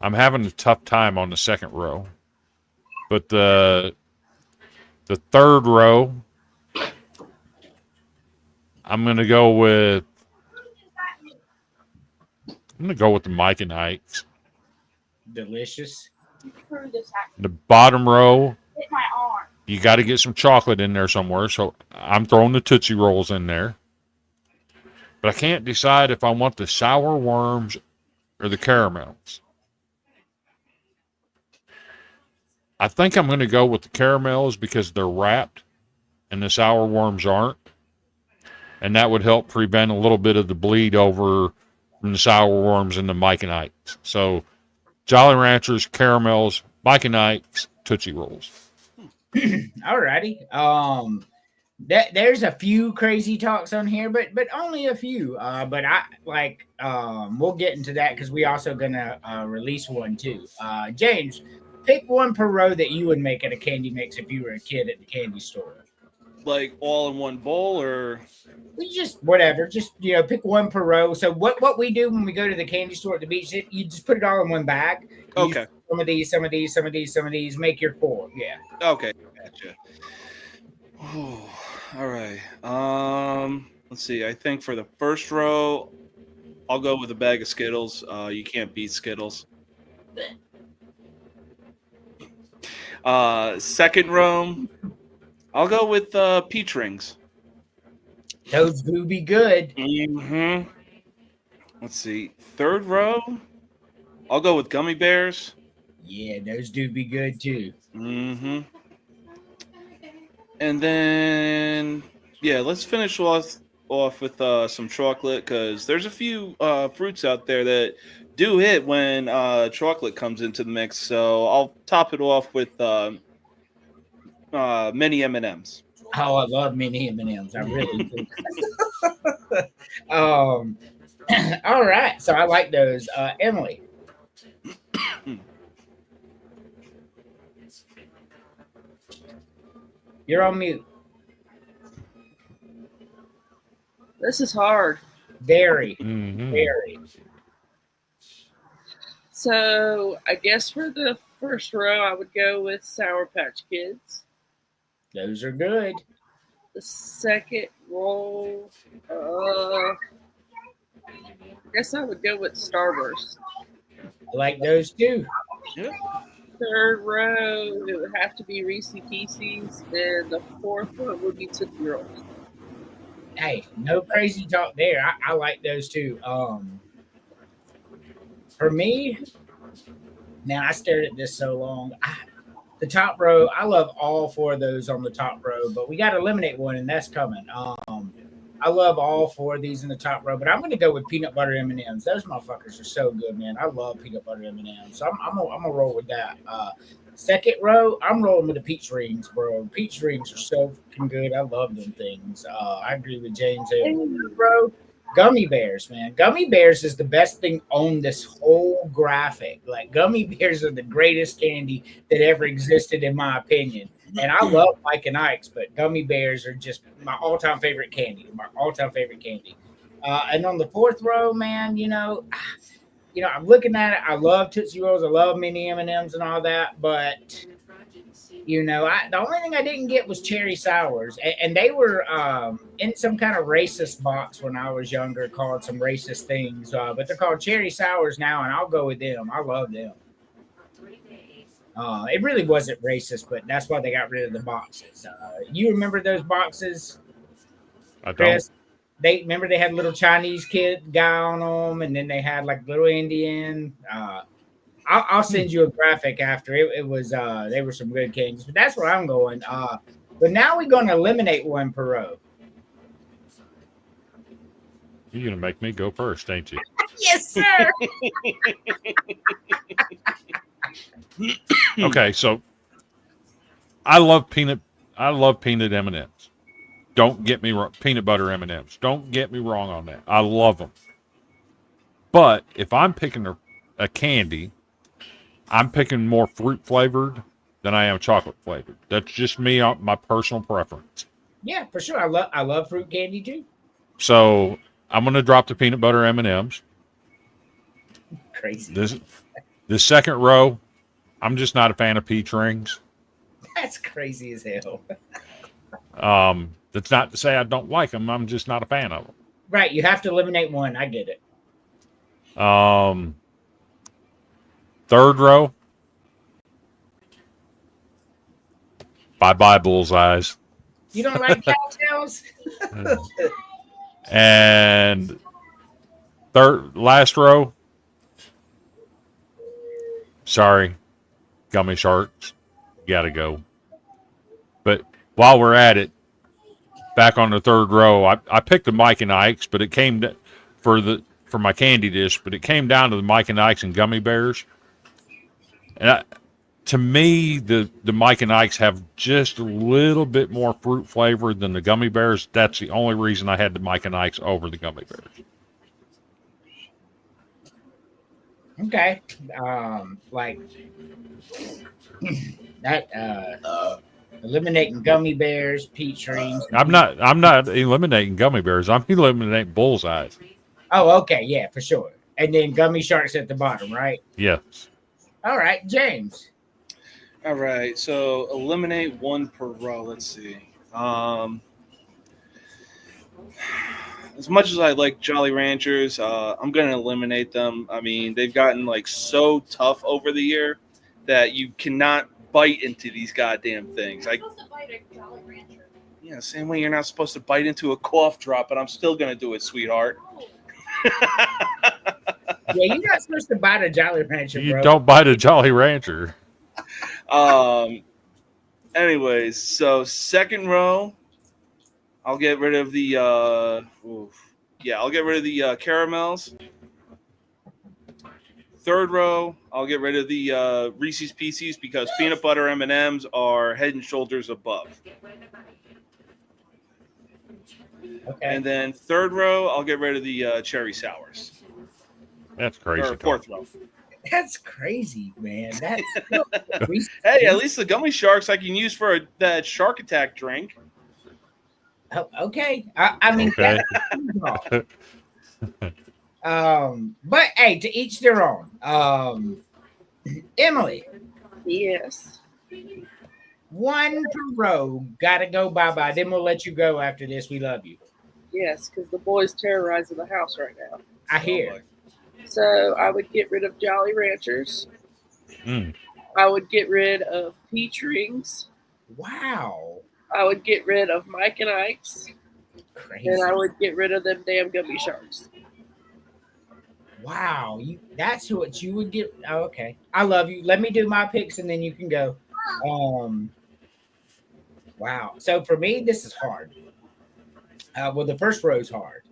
I'm having a tough time on the second row, but the third row, I'm going to go with the Mike and Ike's. Delicious. The bottom row, you got to get some chocolate in there somewhere, so I'm throwing the Tootsie Rolls in there. But I can't decide if I want the sour worms or the caramels. I think I'm going to go with the caramels because they're wrapped and the sour worms aren't. And that would help prevent a little bit of the bleed over from the sour worms and the Mike and Ike's. So Jolly Ranchers, caramels, Mike and Ike's, Tootsie Rolls. Alrighty. There's a few crazy talks on here, but only a few. But I like we'll get into that because we also gonna release one too. James, pick one per row that you would make at a candy mix if you were a kid at the candy store. Like all in one bowl, or Just whatever. Just pick one per row. So what we do when we go to the candy store at the beach, you just put it all in one bag. okay, Some of these, some of these, some of these, some of these. Make your 4. Yeah. okay, gotcha. Oh, all right. Let's see. I think for the first row, I'll go with a bag of Skittles. You can't beat Skittles. Second row, I'll go with peach rings. Those do be good. Mm-hmm. Let's see. Third row, I'll go with gummy bears. Yeah, those do be good too. Mm-hmm. And then, yeah, let's finish off with some chocolate because there's a few fruits out there that do hit when chocolate comes into the mix. So I'll top it off with mini M&Ms. Oh, I love mini M&Ms. I really do. All right. So I like those. Emily. You're on mute. This is hard. Very, Mm-hmm. very. So I guess for the first row, I would go with Sour Patch Kids. Those are good. The second row, I guess I would go with Starburst. I like those too. Yep. Third row, it would have to be Reese's Pieces, and the fourth one would be Tootsie Rolls. Hey, no crazy talk there. I like those too. For me, now I stared at this so long. The top row, I love all 4 of those on the top row, but we got to eliminate one, and that's coming. I love all 4 of these in the top row, but I'm going to go with peanut butter M&Ms. Those motherfuckers are so good, man. I love peanut butter M&Ms, so I'm gonna roll with that. Second row, I'm rolling with the peach rings, bro. Peach rings are so fucking good. I love them things. I agree with James there. Third row, gummy bears, man. Gummy bears is the best thing on this whole graphic. Like, gummy bears are the greatest candy that ever existed, in my opinion. And I love Mike and Ike's, but gummy bears are just my all-time favorite candy. And on the fourth row, man, I'm looking at it. I love Tootsie Rolls. I love mini M&Ms and all that. But, the only thing I didn't get was cherry sours. And they were in some kind of racist box when I was younger, called some racist things. But they're called cherry sours now, and I'll go with them. I love them. It really wasn't racist, but that's why they got rid of the boxes. You remember those boxes, I don't. Chris? They had little Chinese kid guy on them, and then they had like little Indian. I'll send you a graphic after. It was they were some good candies, but that's where I'm going. But now we're going to eliminate one per row. You're going to make me go first, ain't you? Yes, sir. Okay, so I love peanut M&Ms. Don't get me wrong. Peanut butter M&Ms. Don't get me wrong on that. I love them. But if I'm picking a candy, I'm picking more fruit flavored than I am chocolate flavored. That's just me, my personal preference. Yeah, for sure. I love fruit candy too. So I'm going to drop the peanut butter M&Ms. Crazy. The second row, I'm just not a fan of peach rings. That's crazy as hell. That's not to say I don't like them. I'm just not a fan of them. Right, you have to eliminate one. I get it. Third row, bye bullseyes. You don't like cocktails? And last row, sorry, gummy sharks, gotta go. But while we're at it, back on the third row, I picked the Mike and Ike's, but it came for my candy dish, but it came down to the Mike and Ike's and gummy bears. And to me, the Mike and Ike's have just a little bit more fruit flavor than the gummy bears. That's the only reason I had the Mike and Ike's over the gummy bears. Okay. Like that eliminating gummy bears, peach rings. I'm not eliminating gummy bears. I'm eliminating bullseyes. Oh, okay, yeah, for sure. And then gummy sharks at the bottom, right? Yes. All right, James. All right, so eliminate one per row. Let's see. As much as I like Jolly Ranchers, I'm going to eliminate them. I mean, they've gotten like so tough over the year that you cannot bite into these goddamn things. Yeah, same way you're not supposed to bite into a cough drop, but I'm still going to do it, sweetheart. Yeah, you're not supposed to bite a Jolly Rancher, bro. You don't bite a Jolly Rancher. Anyways, so second row, I'll get rid of the I'll get rid of the caramels. Third row, I'll get rid of the Reese's Pieces because peanut butter M&Ms are head and shoulders above. Okay. And then third row, I'll get rid of the cherry sours. That's crazy. Or fourth row. That's crazy, man. That's Hey, at least the gummy sharks I can use for that shark attack drink. Oh, okay. I mean, Okay. but hey, to each their own. Emily, Yes. one per row, gotta go bye. Then we'll let you go after this. We love you. Yes, because the boy's terrorizing the house right now. I hear. So I would get rid of Jolly Ranchers. I would get rid of peach rings. Wow. I would get rid of Mike and Ike's. Crazy. And I would get rid of them damn gummy sharks. Wow. That's what you would get. Oh, okay. I love you. Let me do my picks and then you can go. Wow. So for me, this is hard. Well, the first row is hard.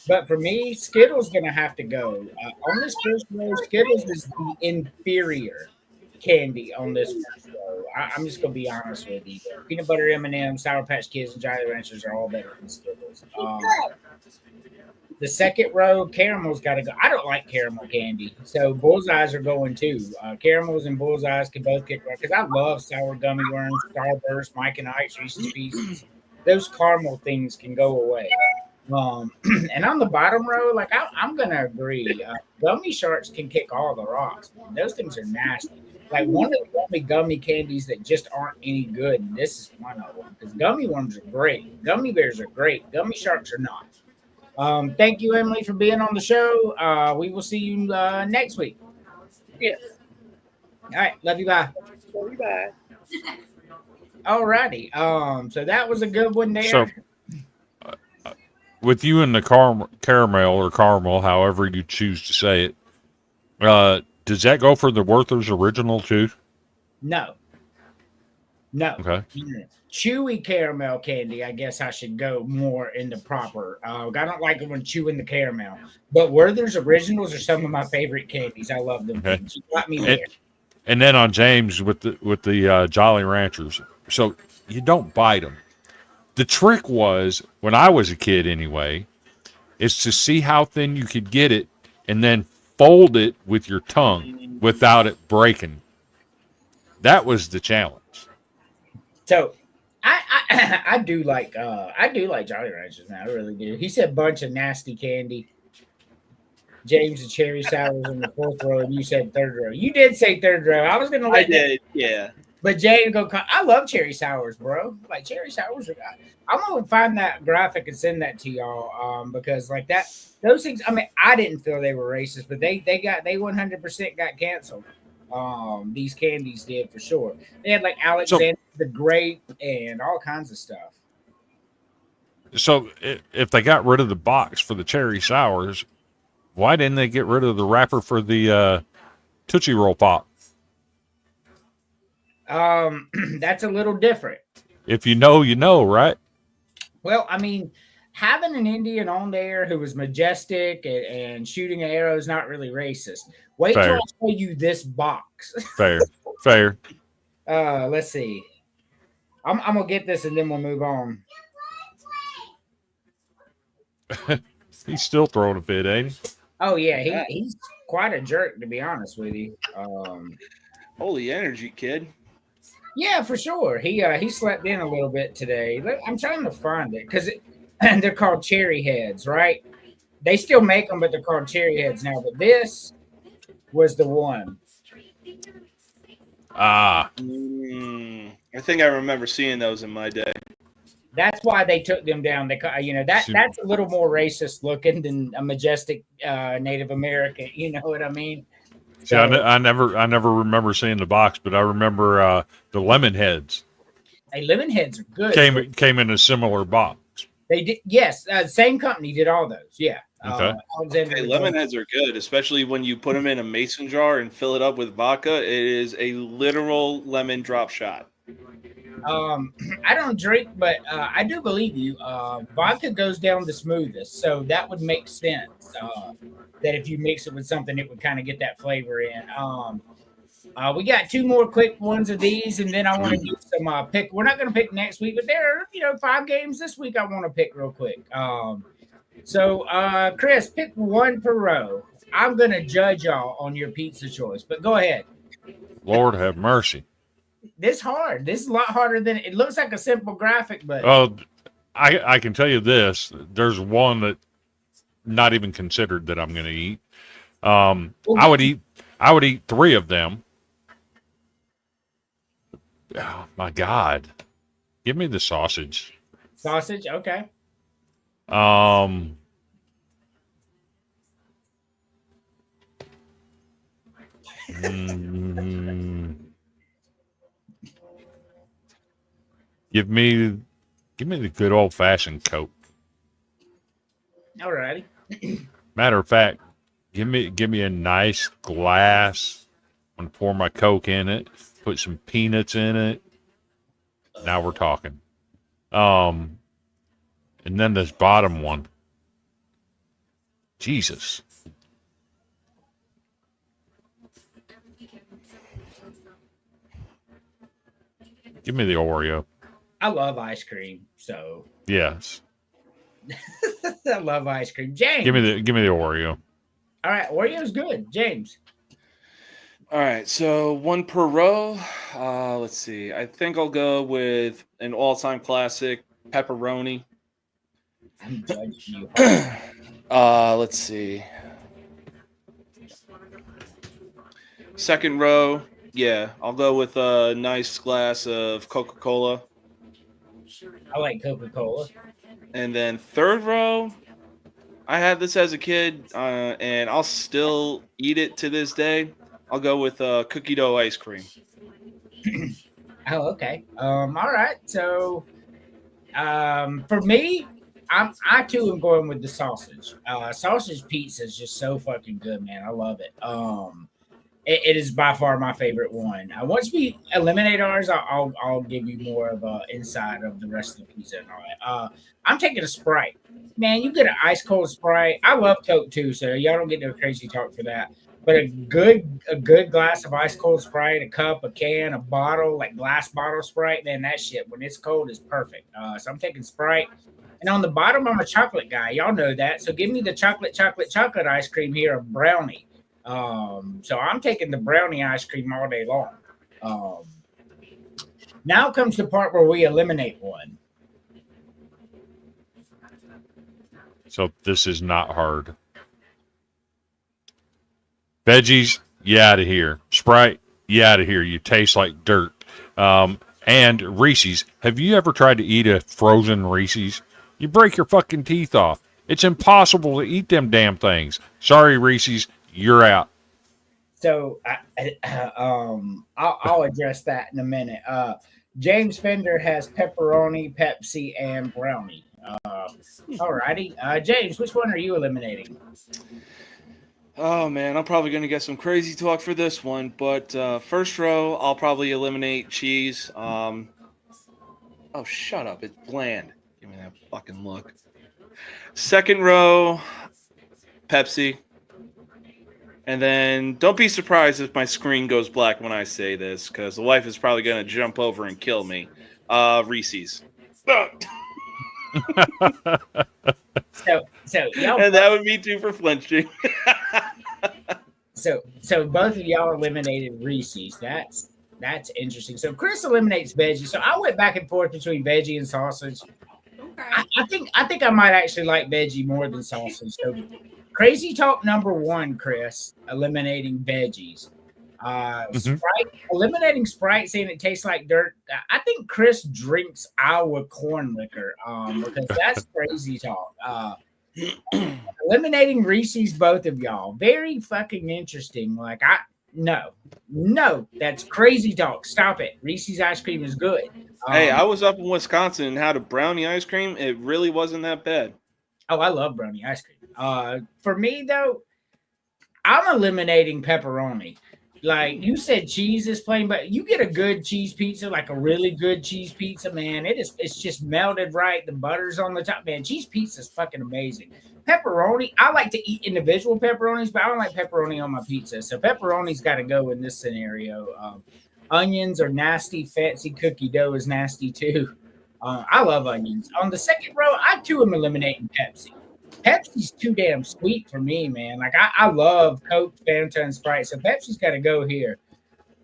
But for me, Skittles going to have to go. On this first row, Skittles is the inferior candy on this first row. I'm just going to be honest with you. Peanut butter M&M, Sour Patch Kids, and Jolly Ranchers are all better than Skittles. The second row, Caramel's got to go. I don't like caramel candy, so Bullseyes are going too. Caramels and Bullseyes can both get right because I love sour gummy worms, Starburst, Mike and Ike's, Reese's Pieces. Those caramel things can go away. And on the bottom row, like I'm gonna agree. Gummy sharks can kick all the rocks. Man. Those things are nasty. Like one of the only gummy candies that just aren't any good. And this is one of them because gummy worms are great. Gummy bears are great. Gummy sharks are not. Thank you, Emily, for being on the show. We will see you next week. Yes. All right, love you. Bye. Love you. Bye. All righty. So that was a good one there. So, with you and the caramel or caramel, however you choose to say it, Does that go for the Werther's original too? No. Okay. Chewy caramel candy, I guess I should go more into proper. I don't like it when chewing the caramel. But Werther's Originals are some of my favorite candies. I love them Okay. things. You got me there. And then on James with the Jolly Ranchers. So you don't bite them. The trick was, when I was a kid anyway, is to see how thin you could get it and then fold it with your tongue without it breaking. That was the challenge. So I do like Jolly Ranchers, man. I really do. He said bunch of nasty candy. James, the cherry sours in the fourth row, and you said third row. You did say third row. I was gonna let did, yeah. But James I love cherry sours, bro. Like cherry sours are. I'm gonna find that graphic and send that to y'all. Because like that, those things. I mean, I didn't feel they were racist, but they 100% got canceled. These candies did for sure. They had like Alexander the Grape and all kinds of stuff. So if they got rid of the box for the cherry sours, why didn't they get rid of the wrapper for the Tootsie Roll Pop? That's a little different. If you know, you know, right? Well, I mean, having an Indian on there who was majestic and shooting an arrow is not really racist. Wait till I show you this box. Fair. Let's see. I'm gonna get this and then we'll move on. He's still throwing a fit, ain't he? Oh yeah, he's quite a jerk, to be honest with you. Holy energy, kid. Yeah, for sure. He slept in a little bit today. I'm trying to find it because they're called cherry heads, right? They still make them, but they're called cherry heads now. But this was the one. Ah. I think I remember seeing those in my day. That's why they took them down. That's a little more racist looking than a majestic Native American. You know what I mean? So, yeah, I never remember seeing the box, but I remember the lemon heads. Hey, lemon heads are good. Came in a similar box. They did, yes. Same company did all those. Yeah. Okay. Hey, lemon heads are good, especially when you put them in a mason jar and fill it up with vodka. It is a literal lemon drop shot. I don't drink, but I do believe you. Vodka goes down the smoothest, so that would make sense. That if you mix it with something, it would kind of get that flavor in. We got two more quick ones of these, and then I want to do some pick. We're not going to pick next week, but there are 5 games this week I want to pick real quick. So Chris, pick one per row. I'm going to judge y'all on your pizza choice, but go ahead. Lord have mercy. This hard. This is a lot harder than it looks like a simple graphic, but I can tell you this. There's one that not even considered that I'm going to eat. I would eat 3 of them. Oh my God. Give me the sausage. Sausage, okay. Give me the good old fashioned Coke. All righty. Matter of fact, give me a nice glass. I'm gonna pour my Coke in it, put some peanuts in it. Now we're talking. And then this bottom one. Jesus. Give me the Oreo. I love ice cream, so Yes. I love ice cream. James, Give me the Oreo. all right, Oreo's good. James, All right, so one per row. Let's see. I think I'll go with an all-time classic, pepperoni. I'm judging you. Let's see. Second row, yeah, I'll go with a nice glass of Coca-Cola. I like Coca-Cola. And then third row, I had this as a kid, and I'll still eat it to this day. I'll go with cookie dough ice cream. Oh, okay. All right. So, for me, I too am going with the sausage. Sausage pizza is just so fucking good, man. I love it. It is by far my favorite one. Once we eliminate ours, I'll give you more of a inside of the rest of the pizza and all that. I'm taking a Sprite. Man, you get an ice cold Sprite. I love Coke too, so y'all don't get no crazy talk for that. But a good glass of ice cold Sprite, a cup, a can, a bottle, like glass bottle Sprite, man, that shit when it's cold is perfect. So I'm taking Sprite. And on the bottom, I'm a chocolate guy. Y'all know that. So give me the chocolate ice cream here, a brownie. So I'm taking the brownie ice cream all day long. Now comes the part where we eliminate one. So this is not hard. Veggies, you out of here. Sprite, you out of here. You taste like dirt. And Reese's. Have you ever tried to eat a frozen Reese's? You break your fucking teeth off. It's impossible to eat them damn things. Sorry, Reese's, you're out. So I'll address that in a minute. James Fender has pepperoni, Pepsi, and brownie. All righty. James, which one are you eliminating? Oh man, I'm probably gonna get some crazy talk for this one, but first row, I'll probably eliminate cheese. Oh, shut up! It's bland. Give me that fucking look. Second row, Pepsi. And then don't be surprised if my screen goes black when I say this, because the wife is probably going to jump over and kill me. Reese's. So y'all, and that would be two for flinching. so both of y'all eliminated Reese's. That's interesting. So Chris eliminates veggie. So I went back and forth between veggie and sausage. Okay. I think I might actually like veggie more than sausage. So crazy talk number one, Chris, eliminating veggies. Sprite, eliminating Sprite, saying it tastes like dirt. I think Chris drinks our corn liquor, because that's crazy talk. Eliminating Reese's, both of y'all, very fucking interesting. Like no, that's crazy talk. Stop it. Reese's ice cream is good. Hey, I was up in Wisconsin and had a brownie ice cream. It really wasn't that bad. Oh, I love brownie ice cream. For me though, I'm eliminating pepperoni. Like you said, cheese is plain, but you get a good cheese pizza, like a really good cheese pizza, man. It's just melted right. The butter's on the top, man. Cheese pizza is fucking amazing. Pepperoni, I like to eat individual pepperonis, but I don't like pepperoni on my pizza. So pepperoni's got to go in this scenario. Onions are nasty. Fancy cookie dough is nasty too. I love onions. On the second row, I too am eliminating Pepsi. Pepsi's too damn sweet for me, man. Like I love Coke, Fanta, and Sprite, so Pepsi's got to go here.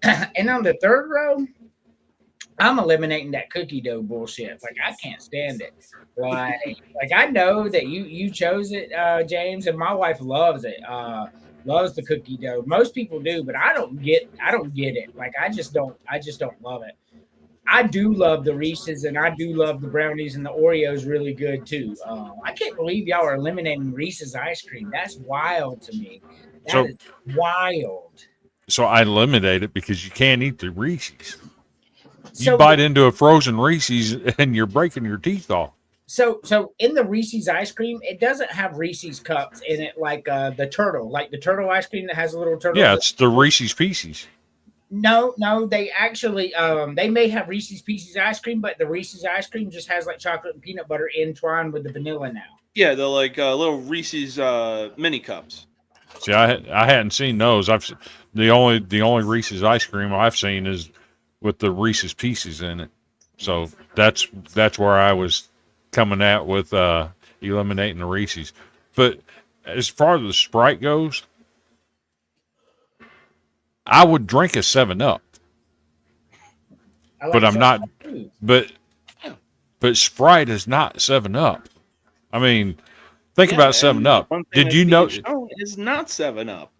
And on the third row, I'm eliminating that cookie dough bullshit. Like I can't stand it. Like I know that you chose it, James, and my wife loves it. Loves the cookie dough. Most people do, but I don't get it. Like I just don't love it. I do love the Reese's and I do love the brownies, and the Oreos really good too. I can't believe y'all are eliminating Reese's ice cream. That's wild to me. That is wild. So I eliminate it because you can't eat the Reese's. You So bite into a frozen Reese's and you're breaking your teeth off. So in the Reese's ice cream, it doesn't have Reese's cups in it like the turtle ice cream that has a little turtle. Yeah, it's the Reese's Pieces. No, they actually they may have Reese's Pieces ice cream, but the Reese's ice cream just has like chocolate and peanut butter entwined with the vanilla now. Yeah, they're like little Reese's mini cups. See, I hadn't seen those. The only Reese's ice cream I've seen is with the Reese's Pieces in it. So that's where I was coming at with eliminating the Reese's. But as far as the Sprite goes, I would drink a 7-Up, but I'm not. But Sprite is not 7-Up. I mean, think about 7-Up. Did you know? It's not 7-Up.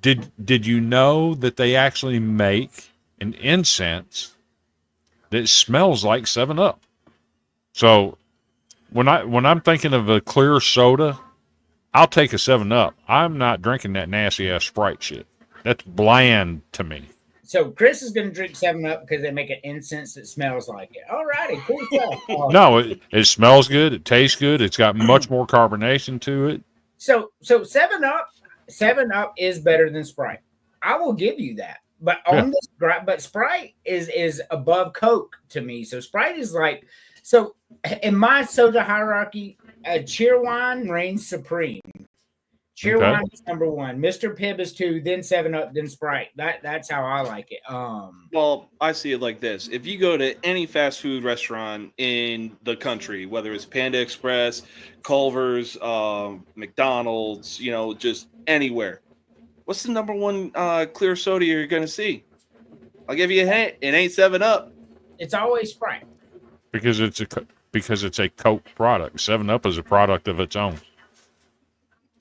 Did you know that they actually make an incense that smells like 7-Up? So when I'm thinking of a clear soda, I'll take a 7-Up. I'm not drinking that nasty ass Sprite shit. That's bland to me. So Chris is going to drink 7-Up because they make an incense that smells like it. All righty, cool stuff. No, it smells good. It tastes good. It's got much more carbonation to it. So 7-Up is better than Sprite. I will give you that. But on this, but Sprite is above Coke to me. So Sprite is like, so in my soda hierarchy, Cheerwine reigns supreme. Cheerwine is number one. Mr. Pibb is two, then 7-Up, then Sprite. That's how I like it. Well, I see it like this. If you go to any fast food restaurant in the country, whether it's Panda Express, Culver's, McDonald's, just anywhere, what's the number one clear soda you're going to see? I'll give you a hint. It ain't 7-Up. It's always Sprite. Because it's a Coke product. 7-Up is a product of its own.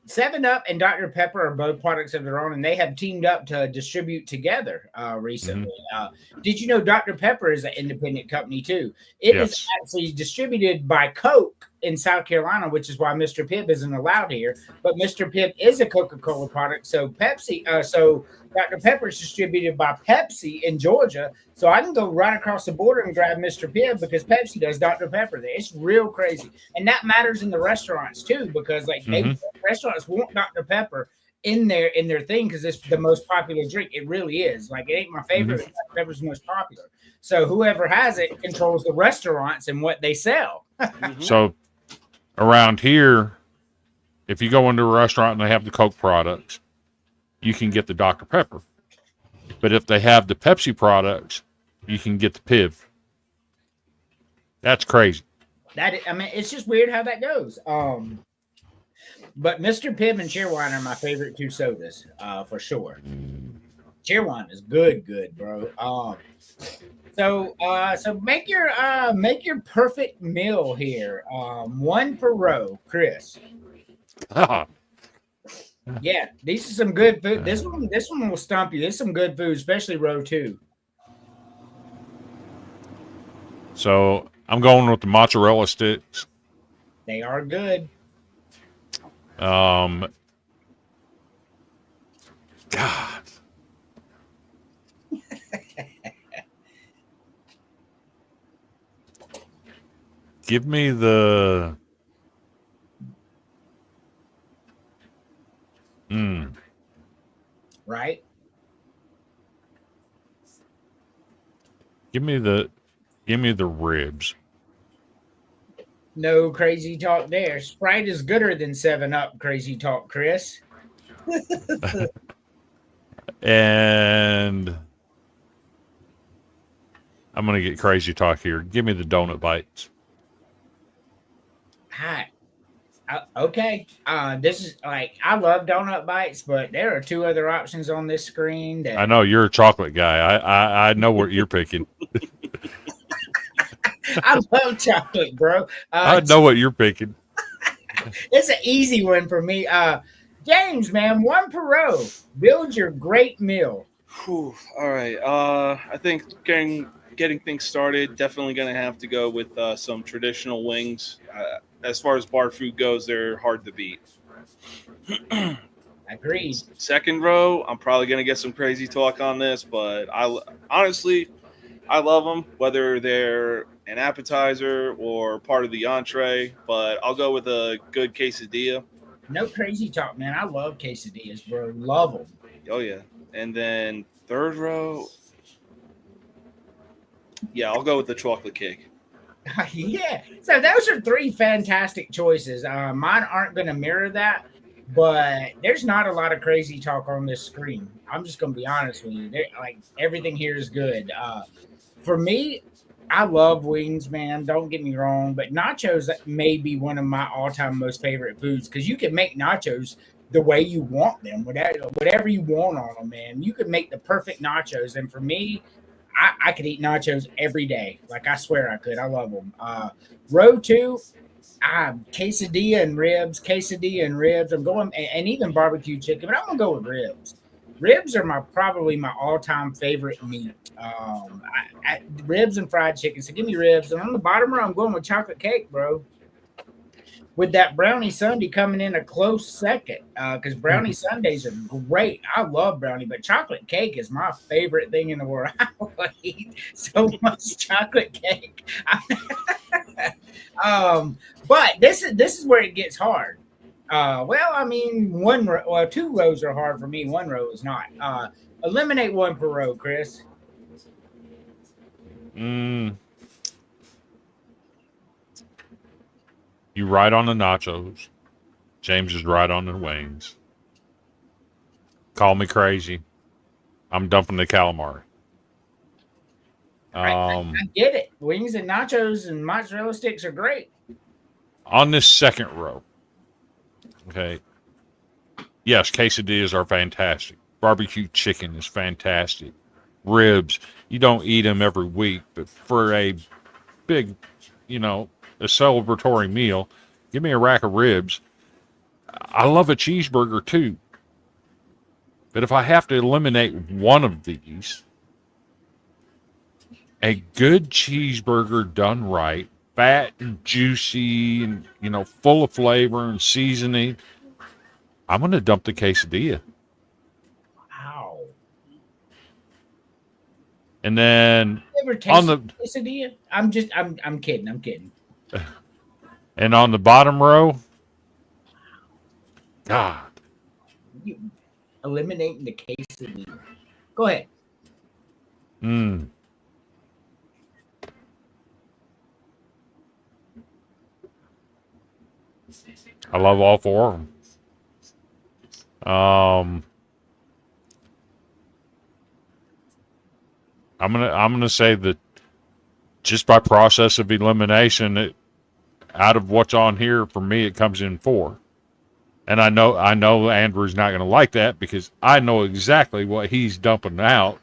7-Up and Dr. Pepper are both products of their own, and they have teamed up to distribute together recently. Did you know Dr. Pepper is an independent company too? It is actually distributed by Coke in South Carolina, which is why Mr. Pibb isn't allowed here. But Mr. Pibb is a Coca-Cola product, so so Dr. Pepper is distributed by Pepsi in Georgia. So I can go right across the border and grab Mr. Pibb because Pepsi does Dr. Pepper there. It's real crazy. And that matters in the restaurants too, because restaurants want Dr. Pepper in their thing because it's the most popular drink. It really is. Like, it ain't my favorite. Dr. Pepper's the most popular. So whoever has it controls the restaurants and what they sell. So around here, if you go into a restaurant and they have the Coke products, you can get the Dr. Pepper. But if they have the Pepsi products, you can get the Piv. That's crazy. It's just weird how that goes. But Mr. Pibb and Cheerwine are my favorite two sodas, for sure. Cheerwine is good, bro. So make your perfect meal here. One per row, Chris. Yeah, these are some good food. This one will stump you. This is some good food, especially row 2. So I'm going with the mozzarella sticks. They are good. God. Give me the right. Give me the ribs. No crazy talk there. Sprite is gooder than 7-Up. Crazy talk, Chris. And I'm gonna get crazy talk here. Give me the donut bites. Hi. Okay. This is like, I love donut bites, but there are 2 other options on this screen. I know you're a chocolate guy. I know what you're picking. I love chocolate, bro. I know what you're picking. It's an easy one for me. James, man, one per row. Build your great meal. Whew, all right. I think getting things started, definitely going to have to go with some traditional wings. As far as bar food goes, they're hard to beat. Agreed. Second row, I'm probably going to get some crazy talk on this, but honestly, I love them, whether they're an appetizer or part of the entree, but I'll go with a good quesadilla. No crazy talk, man. I love quesadillas, bro. Love them. Oh, yeah. And then third row, yeah, I'll go with the chocolate cake. Yeah. So those are 3 fantastic choices. Mine aren't going to mirror that, but there's not a lot of crazy talk on this screen. I'm just going to be honest with you. Like, everything here is good. For me, I love wings, man. Don't get me wrong, but nachos may be one of my all-time most favorite foods because you can make nachos the way you want them, whatever you want on them, man. You can make the perfect nachos, and for me, I could eat nachos every day. Like, I swear I could. I love them. Row 2, quesadilla and ribs. I'm going, and even barbecue chicken, but I'm gonna go with ribs. Ribs are probably my all-time favorite meat. Ribs and fried chicken. So give me ribs. And on the bottom row, I'm going with chocolate cake, bro. With that brownie sundae coming in a close second, because brownie sundaes are great. I love brownie, but chocolate cake is my favorite thing in the world. I will eat so much chocolate cake. But this is where it gets hard. Well, I mean, 2 rows are hard for me. 1 row is not. Eliminate one per row, Chris. You right on the nachos. James is right on the wings. Call me crazy. I'm dumping the calamari. I get it. Wings and nachos and mozzarella sticks are great. On this second row, okay. Yes, quesadillas are fantastic. Barbecue chicken is fantastic. Ribs, you don't eat them every week, but for a big, a celebratory meal, give me a rack of ribs. I love a cheeseburger too. But if I have to eliminate one of these, a good cheeseburger done right, fat and juicy and, full of flavor and seasoning, I'm going to dump the quesadilla. Wow. And then You ever on tasted quesadilla? I'm kidding. I'm kidding. And on the bottom row, God. You eliminating the quesadilla. Go ahead. I love all four of them. I'm gonna say that just by process of elimination, out of what's on here for me, it comes in 4. And I know Andrew's not gonna like that because I know exactly what he's dumping out.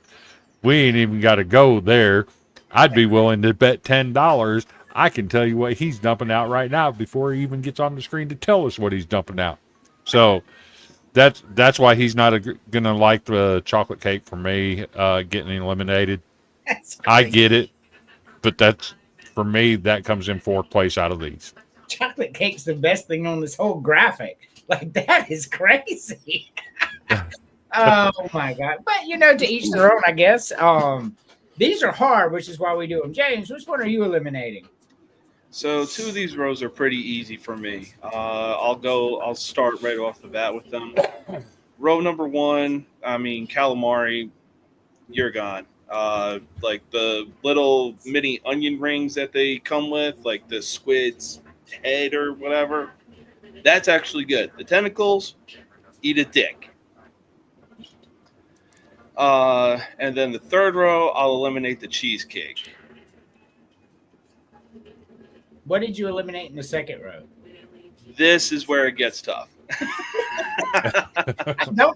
We ain't even got to go there. I'd be willing to bet $10. I can tell you what he's dumping out right now before he even gets on the screen to tell us what he's dumping out. So that's why he's not gonna like the chocolate cake for me getting eliminated. I get it, but that's for me. That comes in 4th place out of these. Chocolate cake's the best thing on this whole graphic. Like, that is crazy. Oh my God. But to each their own, I guess. These are hard, which is why we do them. James, which one are you eliminating? So 2 of these rows are pretty easy for me. I'll start right off the bat with them. Row number 1, calamari, you're gone. Like the little mini onion rings that they come with, like the squid's head or whatever. That's actually good. The tentacles, eat a dick. And then the 3rd row, I'll eliminate the cheesecake. What did you eliminate in the 2nd row? This is where it gets tough.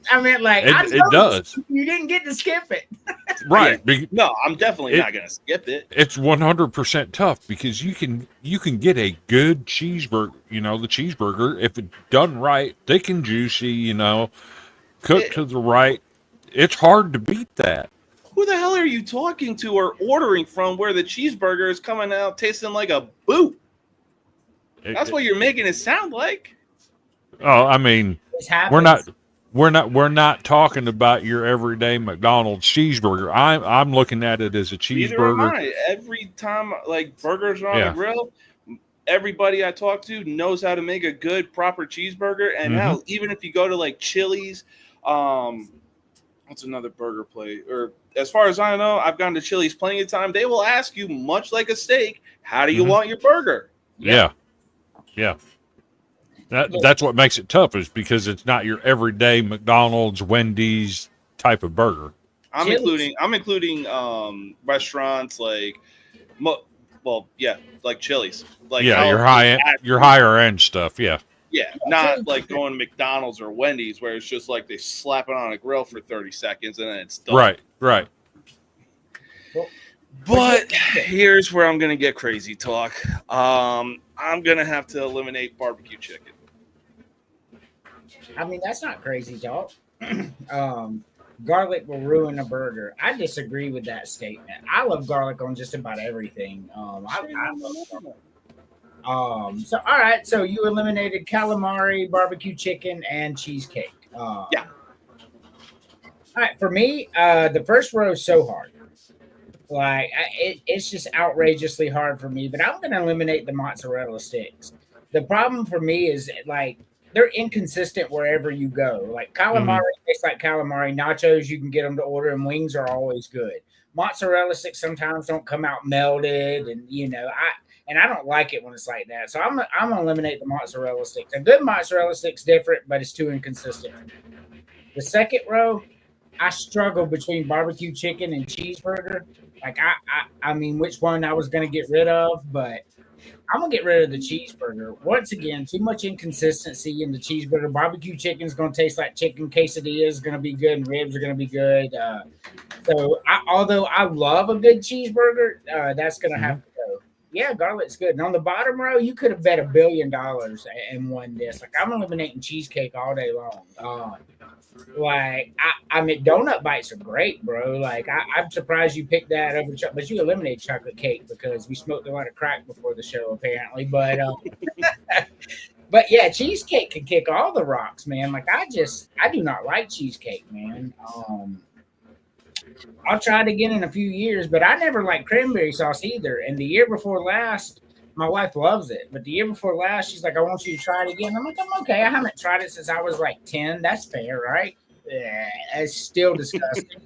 It does. You didn't get to skip it. Right. Yeah. No, I'm definitely not going to skip it. It's 100% tough because you can get a good cheeseburger, the cheeseburger, if it's done right, thick and juicy, cooked to the right. It's hard to beat that. Who the hell are you talking to or ordering from where the cheeseburger is coming out tasting like a boot? That's what you're making it sound like. Oh, we're not talking about your everyday McDonald's cheeseburger. I'm looking at it as a cheeseburger. Neither am I. Every time burgers are on the grill, everybody I talk to knows how to make a good proper cheeseburger. And hell, even if you go to Chili's, what's another burger place? Or as far as I know, I've gone to Chili's plenty of time. They will ask you, much like a steak, how do you want your burger? Yeah. That's what makes it tough, is because it's not your everyday McDonald's, Wendy's type of burger. I'm including restaurants like Chili's. Your higher end stuff, yeah. Yeah, not like going to McDonald's or Wendy's where it's just like they slap it on a grill for 30 seconds and then it's done. Right. But here's where I'm going to get crazy talk. I'm going to have to eliminate barbecue chicken. That's not crazy talk. Garlic will ruin a burger. I disagree with that statement. I love garlic on just about everything. I love garlic. So all right, so you eliminated calamari, barbecue chicken, and cheesecake. Yeah. All right, for me, the first row is so hard. It's just outrageously hard for me. But I'm going to eliminate the mozzarella sticks. The problem for me is they're inconsistent wherever you go. Like calamari tastes like calamari. Nachos, you can get them to order, and wings are always good. Mozzarella sticks sometimes don't come out melted, and I don't like it when it's like that. So I'm gonna eliminate the mozzarella sticks. A good mozzarella stick's different, but it's too inconsistent. The second row, I struggle between barbecue chicken and cheeseburger. Like I mean, which one I was gonna get rid of, but I'm gonna get rid of the cheeseburger. Once again, too much inconsistency in the cheeseburger. Barbecue chicken is gonna taste like chicken. Quesadilla is gonna be good, and ribs are gonna be good. Although I love a good cheeseburger, that's gonna have to go. Yeah, garlic's good. And on the bottom row, you could have bet $1 billion and won this. Like I'm eliminating cheesecake all day long. I mean, donut bites are great, bro. Like I'm surprised you picked that over, but you eliminated chocolate cake because we smoked a lot of crack before the show, apparently. But but yeah, cheesecake can kick all the rocks, man. Like I do not like cheesecake, man. I'll try it again in a few years, but I never liked cranberry sauce either. And the year before last, my wife loves it, but the year before last, she's like, "I want you to try it again." I'm like, "I'm okay. I haven't tried it since I was like 10. That's fair, right?" Yeah, it's still disgusting.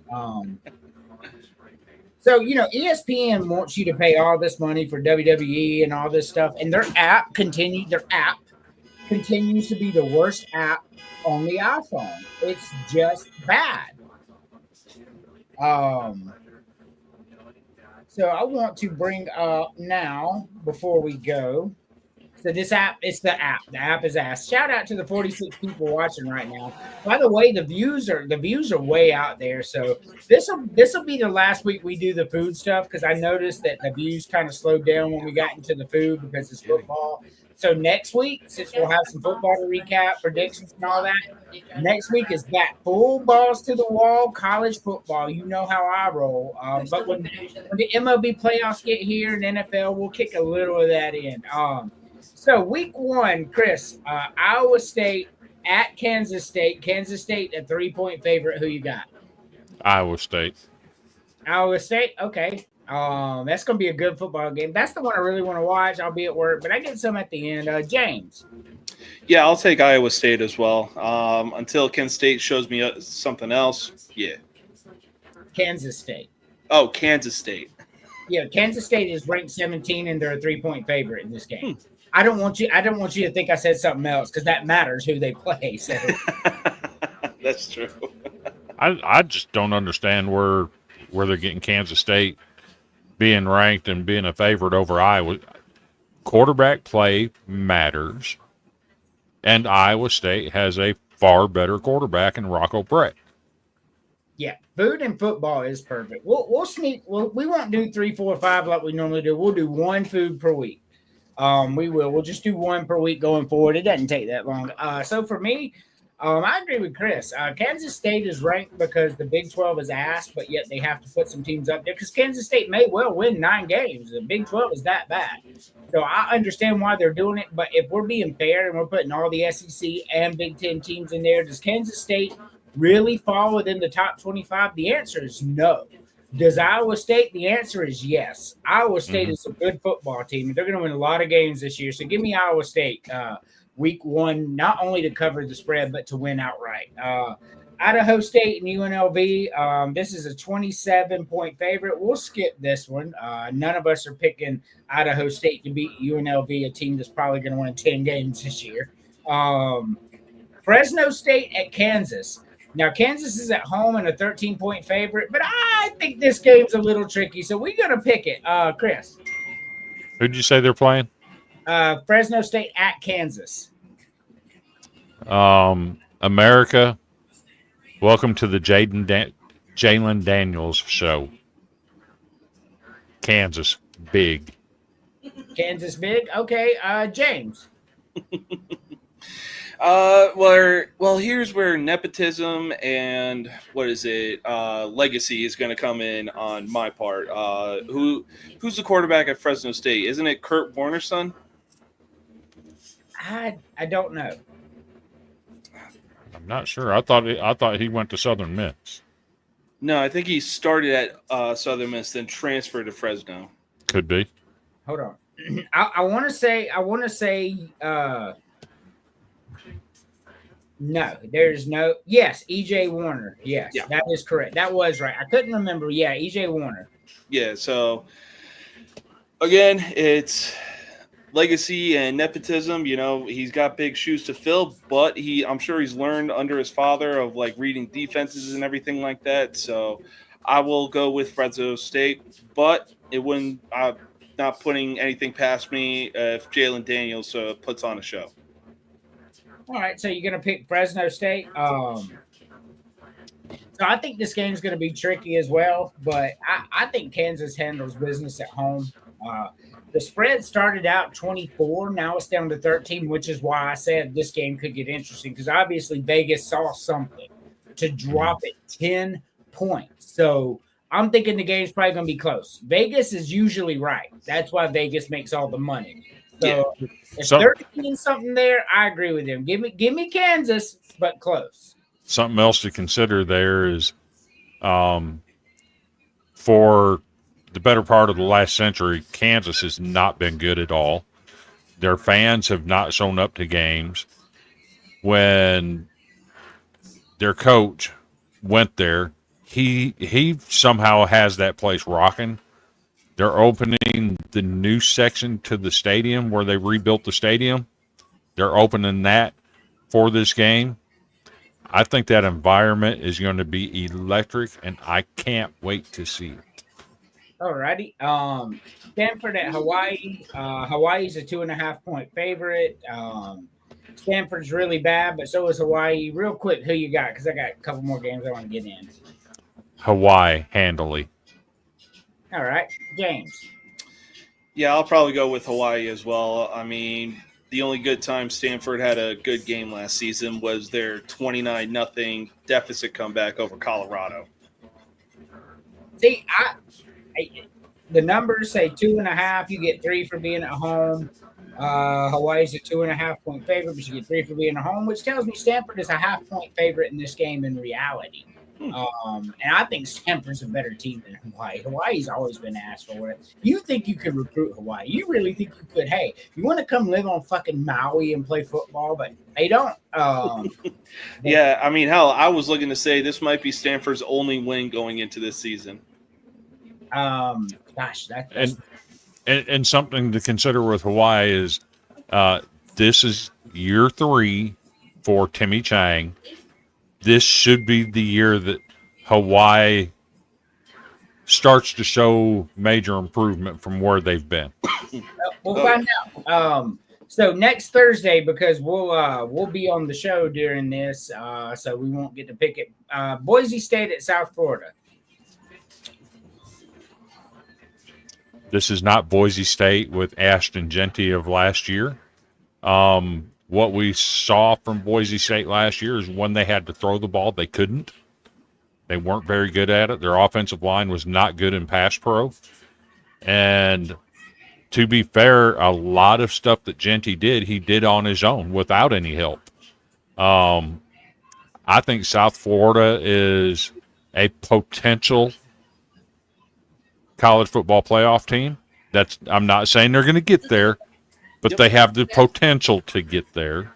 So ESPN wants you to pay all this money for WWE and all this stuff, and their app continues to be the worst app on the iPhone. It's just bad. So I want to bring up now before we go. So this app, it's the app. The app is ass. Shout out to the 46 people watching right now. By the way, the views are way out there. So this will be the last week we do the food stuff because I noticed that the views kind of slowed down when we got into the food because it's football. So next week, since we'll have some football to recap, predictions and all that, next week is back full balls to the wall, college football. You know how I roll. But when the MLB playoffs get here and NFL, we'll kick a little of that in. So week 1, Chris, Iowa State at Kansas State. Kansas State, a 3-point favorite. Who you got? Iowa State. Iowa State. Okay. That's gonna be a good football game. That's the one I really want to watch. I'll be at work, but I get some at the end. James. Yeah, I'll take Iowa State as well. Until Kent State shows me something else. Yeah. Kansas State. Oh, Kansas State. Yeah, Kansas State is ranked 17 and they're a 3-point favorite in this game. I don't want you to think I said something else because that matters who they play. So. That's true. I just don't understand where they're getting Kansas State being ranked and being a favorite over Iowa. Quarterback play matters, and Iowa State has a far better quarterback in Rocco Brett. Yeah, food and football is perfect. We'll sneak. We won't do 3, 4, 5 like we normally do. We'll do one food per week. We'll just do one per week going forward. It doesn't take that long. So for me, I agree with Chris. Kansas State is ranked because the Big 12 is ass, but yet they have to put some teams up there because Kansas State may well win 9 games. The Big 12 is that bad. So I understand why they're doing it, but if we're being fair and we're putting all the SEC and Big 10 teams in there, does Kansas State really fall within the top 25? The answer is no. Does Iowa State? The answer is yes. Iowa State is a good football team. They're going to win a lot of games this year. So give me Iowa State week 1, not only to cover the spread, but to win outright. Idaho State and UNLV. This is a 27-point favorite. We'll skip this one. None of us are picking Idaho State to beat UNLV, a team that's probably going to win 10 games this year. Fresno State at Kansas. Now, Kansas is at home and a 13-point favorite, but I think this game's a little tricky, so we're going to pick it. Chris. Who'd you say they're playing? Fresno State at Kansas. America, welcome to the Jalen Daniels show. Kansas, big. Kansas, big? Okay, James. Well, here's where nepotism and legacy is going to come in on my part. Who's the quarterback at Fresno State? Isn't it Kurt Warner's son? I don't know. I'm not sure. I thought he went to Southern Miss. No, I think he started at Southern Miss, then transferred to Fresno. Could be. Hold on. I want to say. No, there's no. Yes, EJ Warner. Yes, Yeah. that is correct. That was right. I couldn't remember. Yeah, EJ Warner. Yeah. So again, it's legacy and nepotism. You know, he's got big shoes to fill, but I'm sure he's learned under his father of like reading defenses and everything like that. So I will go with Fresno State, but it wouldn't. I'm not putting anything past me if Jalen Daniels puts on a show. All right, so you're gonna pick Fresno State. So I think this game's gonna be tricky as well, but I think Kansas handles business at home. Uh, the spread started out 24, now it's down to 13, which is why I said this game could get interesting because obviously Vegas saw something to drop it 10 points. So I'm thinking the game's probably gonna be close. Vegas is usually right. That's why Vegas makes all the money. So if they're doing something there, I agree with them. Give me Kansas, but close. Something else to consider there is for the better part of the last century, Kansas has not been good at all. Their fans have not shown up to games. When their coach went there, he somehow has that place rocking. They're opening the new section to the stadium where they rebuilt the stadium. They're opening that for this game. I think that environment is going to be electric, and I can't wait to see it. Alrighty. Stanford at Hawaii. Hawaii's a 2.5 point favorite. Stanford's really bad, but so is Hawaii. Real quick, who you got? Because I got a couple more games I want to get in. Hawaii, handily. All right, James. Yeah, I'll probably go with Hawaii as well. I mean, the only good time Stanford had a good game last season was their 29-0 deficit comeback over Colorado. See, the numbers say 2.5. You get 3 for being at home. Hawaii's a 2.5 point favorite, but you get 3 for being at home, which tells me Stanford is a 0.5 point favorite in this game in reality. And I think Stanford's a better team than Hawaii. Hawaii's always been asked for it. You think you could recruit Hawaii? You really think you could? Hey, you want to come live on fucking Maui and play football? But they don't. Yeah, I mean, hell, I was looking to say this might be Stanford's only win going into this season. Gosh, that's And something to consider with Hawaii is this is year 3 for Timmy Chang. This should be the year that Hawaii starts to show major improvement from where they've been. We'll find out. So next Thursday, because we'll be on the show during this, so we won't get to pick it. Boise State at South Florida. This is not Boise State with Ashton Genty of last year. What we saw from Boise State last year is when they had to throw the ball, they couldn't. They weren't very good at it. Their offensive line was not good in pass pro. And to be fair, a lot of stuff that Genty did, he did on his own without any help. I think South Florida is a potential college football playoff team. I'm not saying they're going to get there, but they have the potential to get there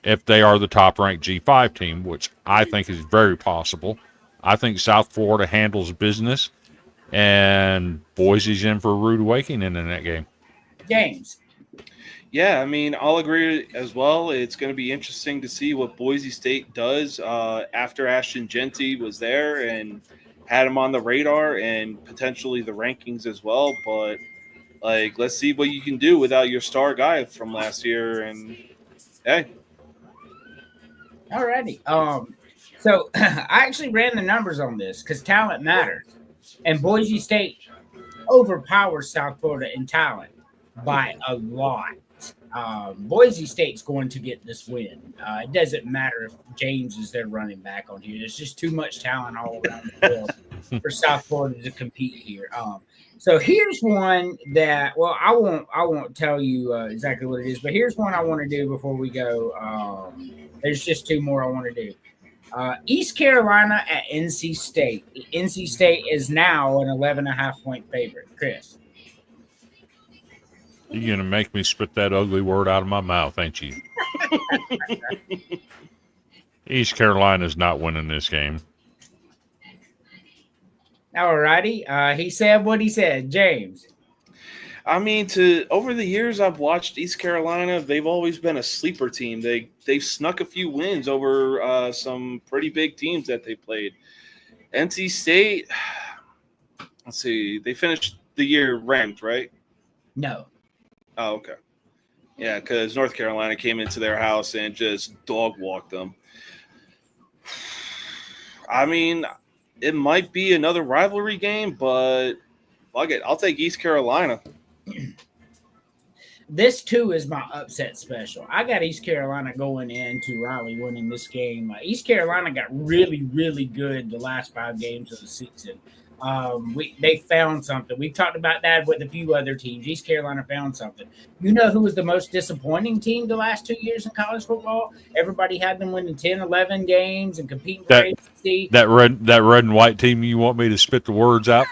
if they are the top-ranked G5 team, which I think is very possible. I think South Florida handles business, and Boise's in for a rude awakening in that game. James. Yeah, I mean, I'll agree as well. It's going to be interesting to see what Boise State does after Ashton Genty was there and had him on the radar and potentially the rankings as well. But like, let's see what you can do without your star guy from last year. And hey, alrighty. So I actually ran the numbers on this because talent matters, and Boise State overpowers South Florida in talent by a lot. Boise State's going to get this win. It doesn't matter if James is their running back on here. There's just too much talent all around the field for South Florida to compete here. So here's one that, well, I won't tell you exactly what it is, but here's one I want to do before we go. There's just 2 more I want to do. East Carolina at NC State. NC State is now an 11.5 point favorite. Chris. You're going to make me spit that ugly word out of my mouth, ain't you? East Carolina's not winning this game. All righty. He said what he said. James. I mean, over the years I've watched East Carolina, they've always been a sleeper team. They've snuck a few wins over some pretty big teams that they played. NC State, let's see, they finished the year ranked, right? No. Oh, okay. Yeah, because North Carolina came into their house and just dog walked them. I mean, it might be another rivalry game, but fuck it, I'll take East Carolina. This too is my upset special. I got East Carolina going into Raleigh winning this game. East Carolina got really, really good the last 5 games of the season. They found something. We talked about that with a few other teams. East Carolina found something. You know who was the most disappointing team the last 2 years in college football? Everybody had them winning 10, 11 games and competing for ACC. That red and white team. You want me to spit the words out?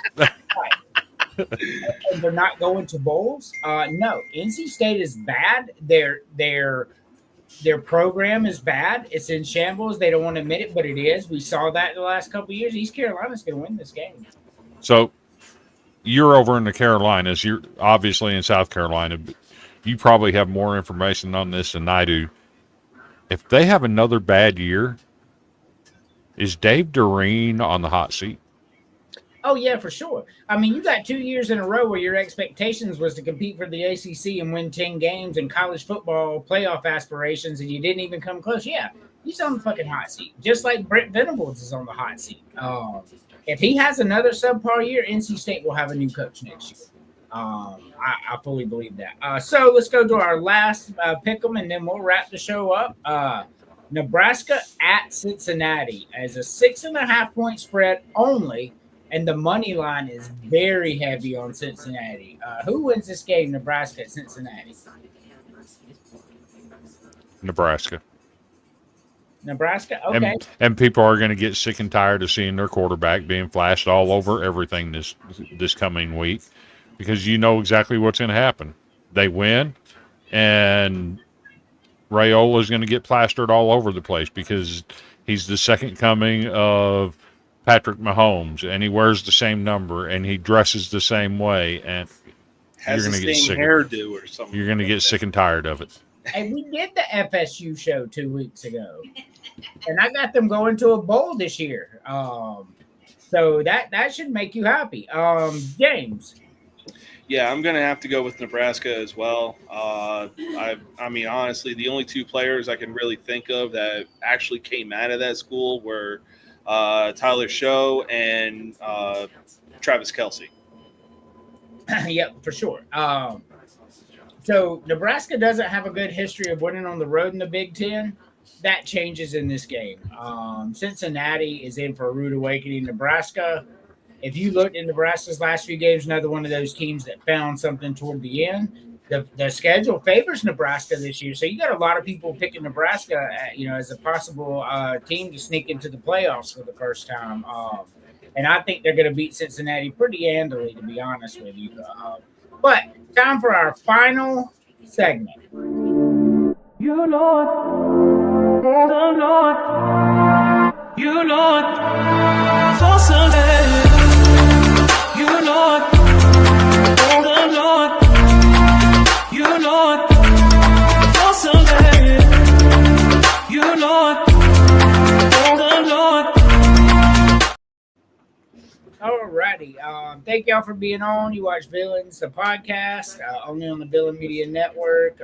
And they're not going to bowls. No, NC State is bad. Their program is bad. It's in shambles. They don't want to admit it, but it is. We saw that the last couple of years. East Carolina's going to win this game. So you're over in the Carolinas. You're obviously in South Carolina. But you probably have more information on this than I do. If they have another bad year, is Dave Doreen on the hot seat? Oh, yeah, for sure. I mean, you got 2 years in a row where your expectations was to compete for the ACC and win 10 games in college football playoff aspirations, and you didn't even come close. Yeah, he's on the fucking hot seat, just like Brent Venables is on the hot seat. If he has another subpar year, NC State will have a new coach next year. I fully believe that. So let's go to our last pick'em, and then we'll wrap the show up. Nebraska at Cincinnati as a 6.5-point spread only. And the money line is very heavy on Cincinnati. Who wins this game, Nebraska at Cincinnati? Nebraska. Nebraska? Okay. And people are going to get sick and tired of seeing their quarterback being flashed all over everything this coming week because you know exactly what's going to happen. They win, and Raiola is going to get plastered all over the place because he's the second coming of Patrick Mahomes, and he wears the same number, and he dresses the same way, and Has the same hairdo or something. You're going to get sick and tired of it. And we did the FSU show 2 weeks ago, and I got them going to a bowl this year. So that should make you happy. James. Yeah, I'm going to have to go with Nebraska as well. I mean, honestly, the only 2 players I can really think of that actually came out of that school were Tyler Show and Travis Kelce. Yep, for sure. So Nebraska doesn't have a good history of winning on the road in the Big Ten. That changes in this game. Cincinnati is in for a rude awakening. Nebraska, if you looked at Nebraska's last few games, another one of those teams that found something toward the end. The schedule favors Nebraska this year, so you got a lot of people picking Nebraska, as a possible team to sneak into the playoffs for the first time. And I think they're going to beat Cincinnati pretty handily, to be honest with you. But time for our final segment. You Lord, oh Lord, you Lord, for Sunday, you Lord, oh Lord. You Lord, for Sunday. You Lord, oh Lord. Alrighty. Thank y'all for being on. You watch Villains, the podcast, only on the Villain Media Network.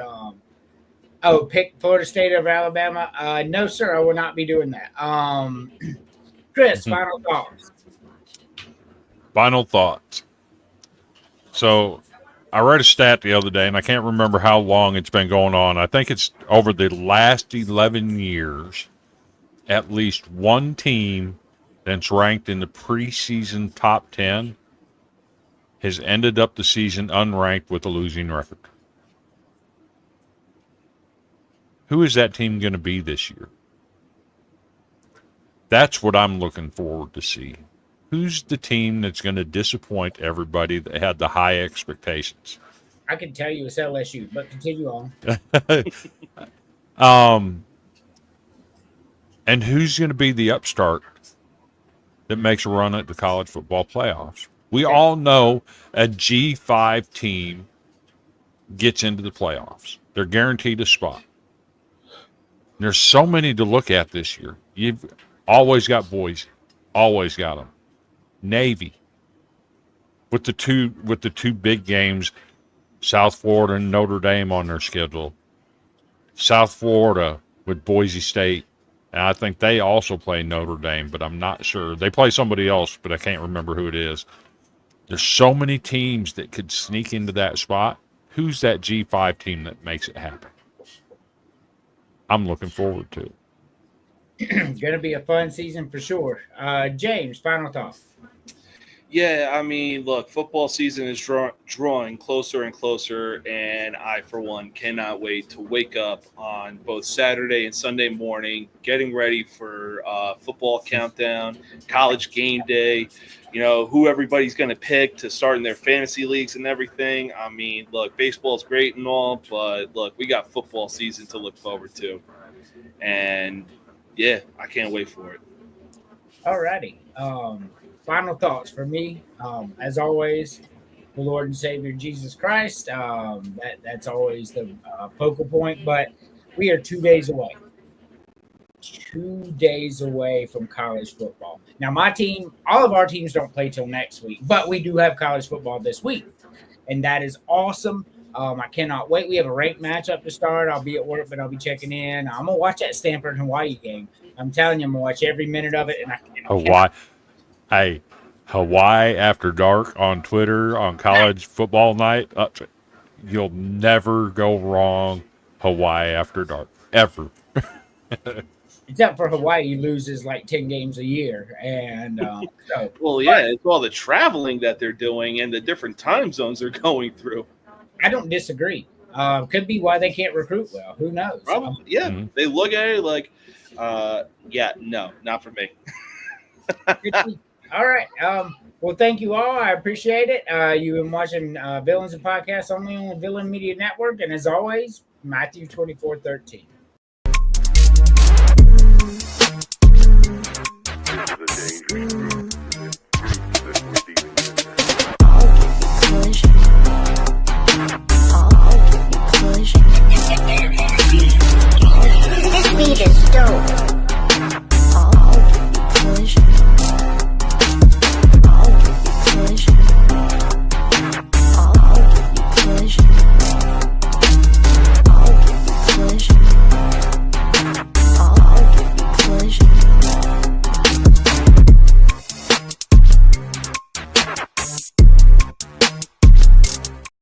Pick Florida State over Alabama. No, sir, I will not be doing that. Chris, final thoughts. Final thoughts. So I read a stat the other day, and I can't remember how long it's been going on. I think it's over the last 11 years, at least one team that's ranked in the preseason top 10 has ended up the season unranked with a losing record. Who is that team going to be this year? That's what I'm looking forward to see. Who's the team that's going to disappoint everybody that had the high expectations? I can tell you it's LSU, but continue on. And who's going to be the upstart that makes a run at the college football playoffs? We all know a G5 team gets into the playoffs. They're guaranteed a spot. There's so many to look at this year. You've always got Boise, always got them. Navy, with the two big games, South Florida and Notre Dame on their schedule. South Florida with Boise State, and I think they also play Notre Dame, but I'm not sure. They play somebody else, but I can't remember who it is. There's so many teams that could sneak into that spot. Who's that G5 team that makes it happen? I'm looking forward to it. Going to be a fun season for sure. James, final thought. Yeah, I mean, look, football season is drawing closer and closer, and I, for one, cannot wait to wake up on both Saturday and Sunday morning, getting ready for football countdown, college game day, who everybody's going to pick to start in their fantasy leagues and everything. I mean, look, baseball's great and all, but look, we got football season to look forward to. And, yeah, I can't wait for it. All righty. Final thoughts for me. As always, the Lord and Savior Jesus Christ. That's always the focal point. But we are 2 days away. 2 days away from college football. Now, my team, all of our teams don't play till next week, but we do have college football this week, and that is awesome. I cannot wait. We have a ranked matchup to start. I'll be at work, but I'll be checking in. I'm gonna watch that Stanford Hawaii game. I'm telling you, I'm gonna watch every minute of it. And Hawaii. Hey, Hawaii After Dark on Twitter on college football night. You'll never go wrong. Hawaii After Dark, ever. Except for Hawaii loses like 10 games a year. And well, yeah, it's all the traveling that they're doing and the different time zones they're going through. I don't disagree. Could be why they can't recruit well. Who knows? Probably, yeah. Mm-hmm. They look at it like, no, not for me. All right. Well, thank you all. I appreciate it. You've been watching Villains and Podcasts only on the Villain Media Network. And as always, Matthew 24:13.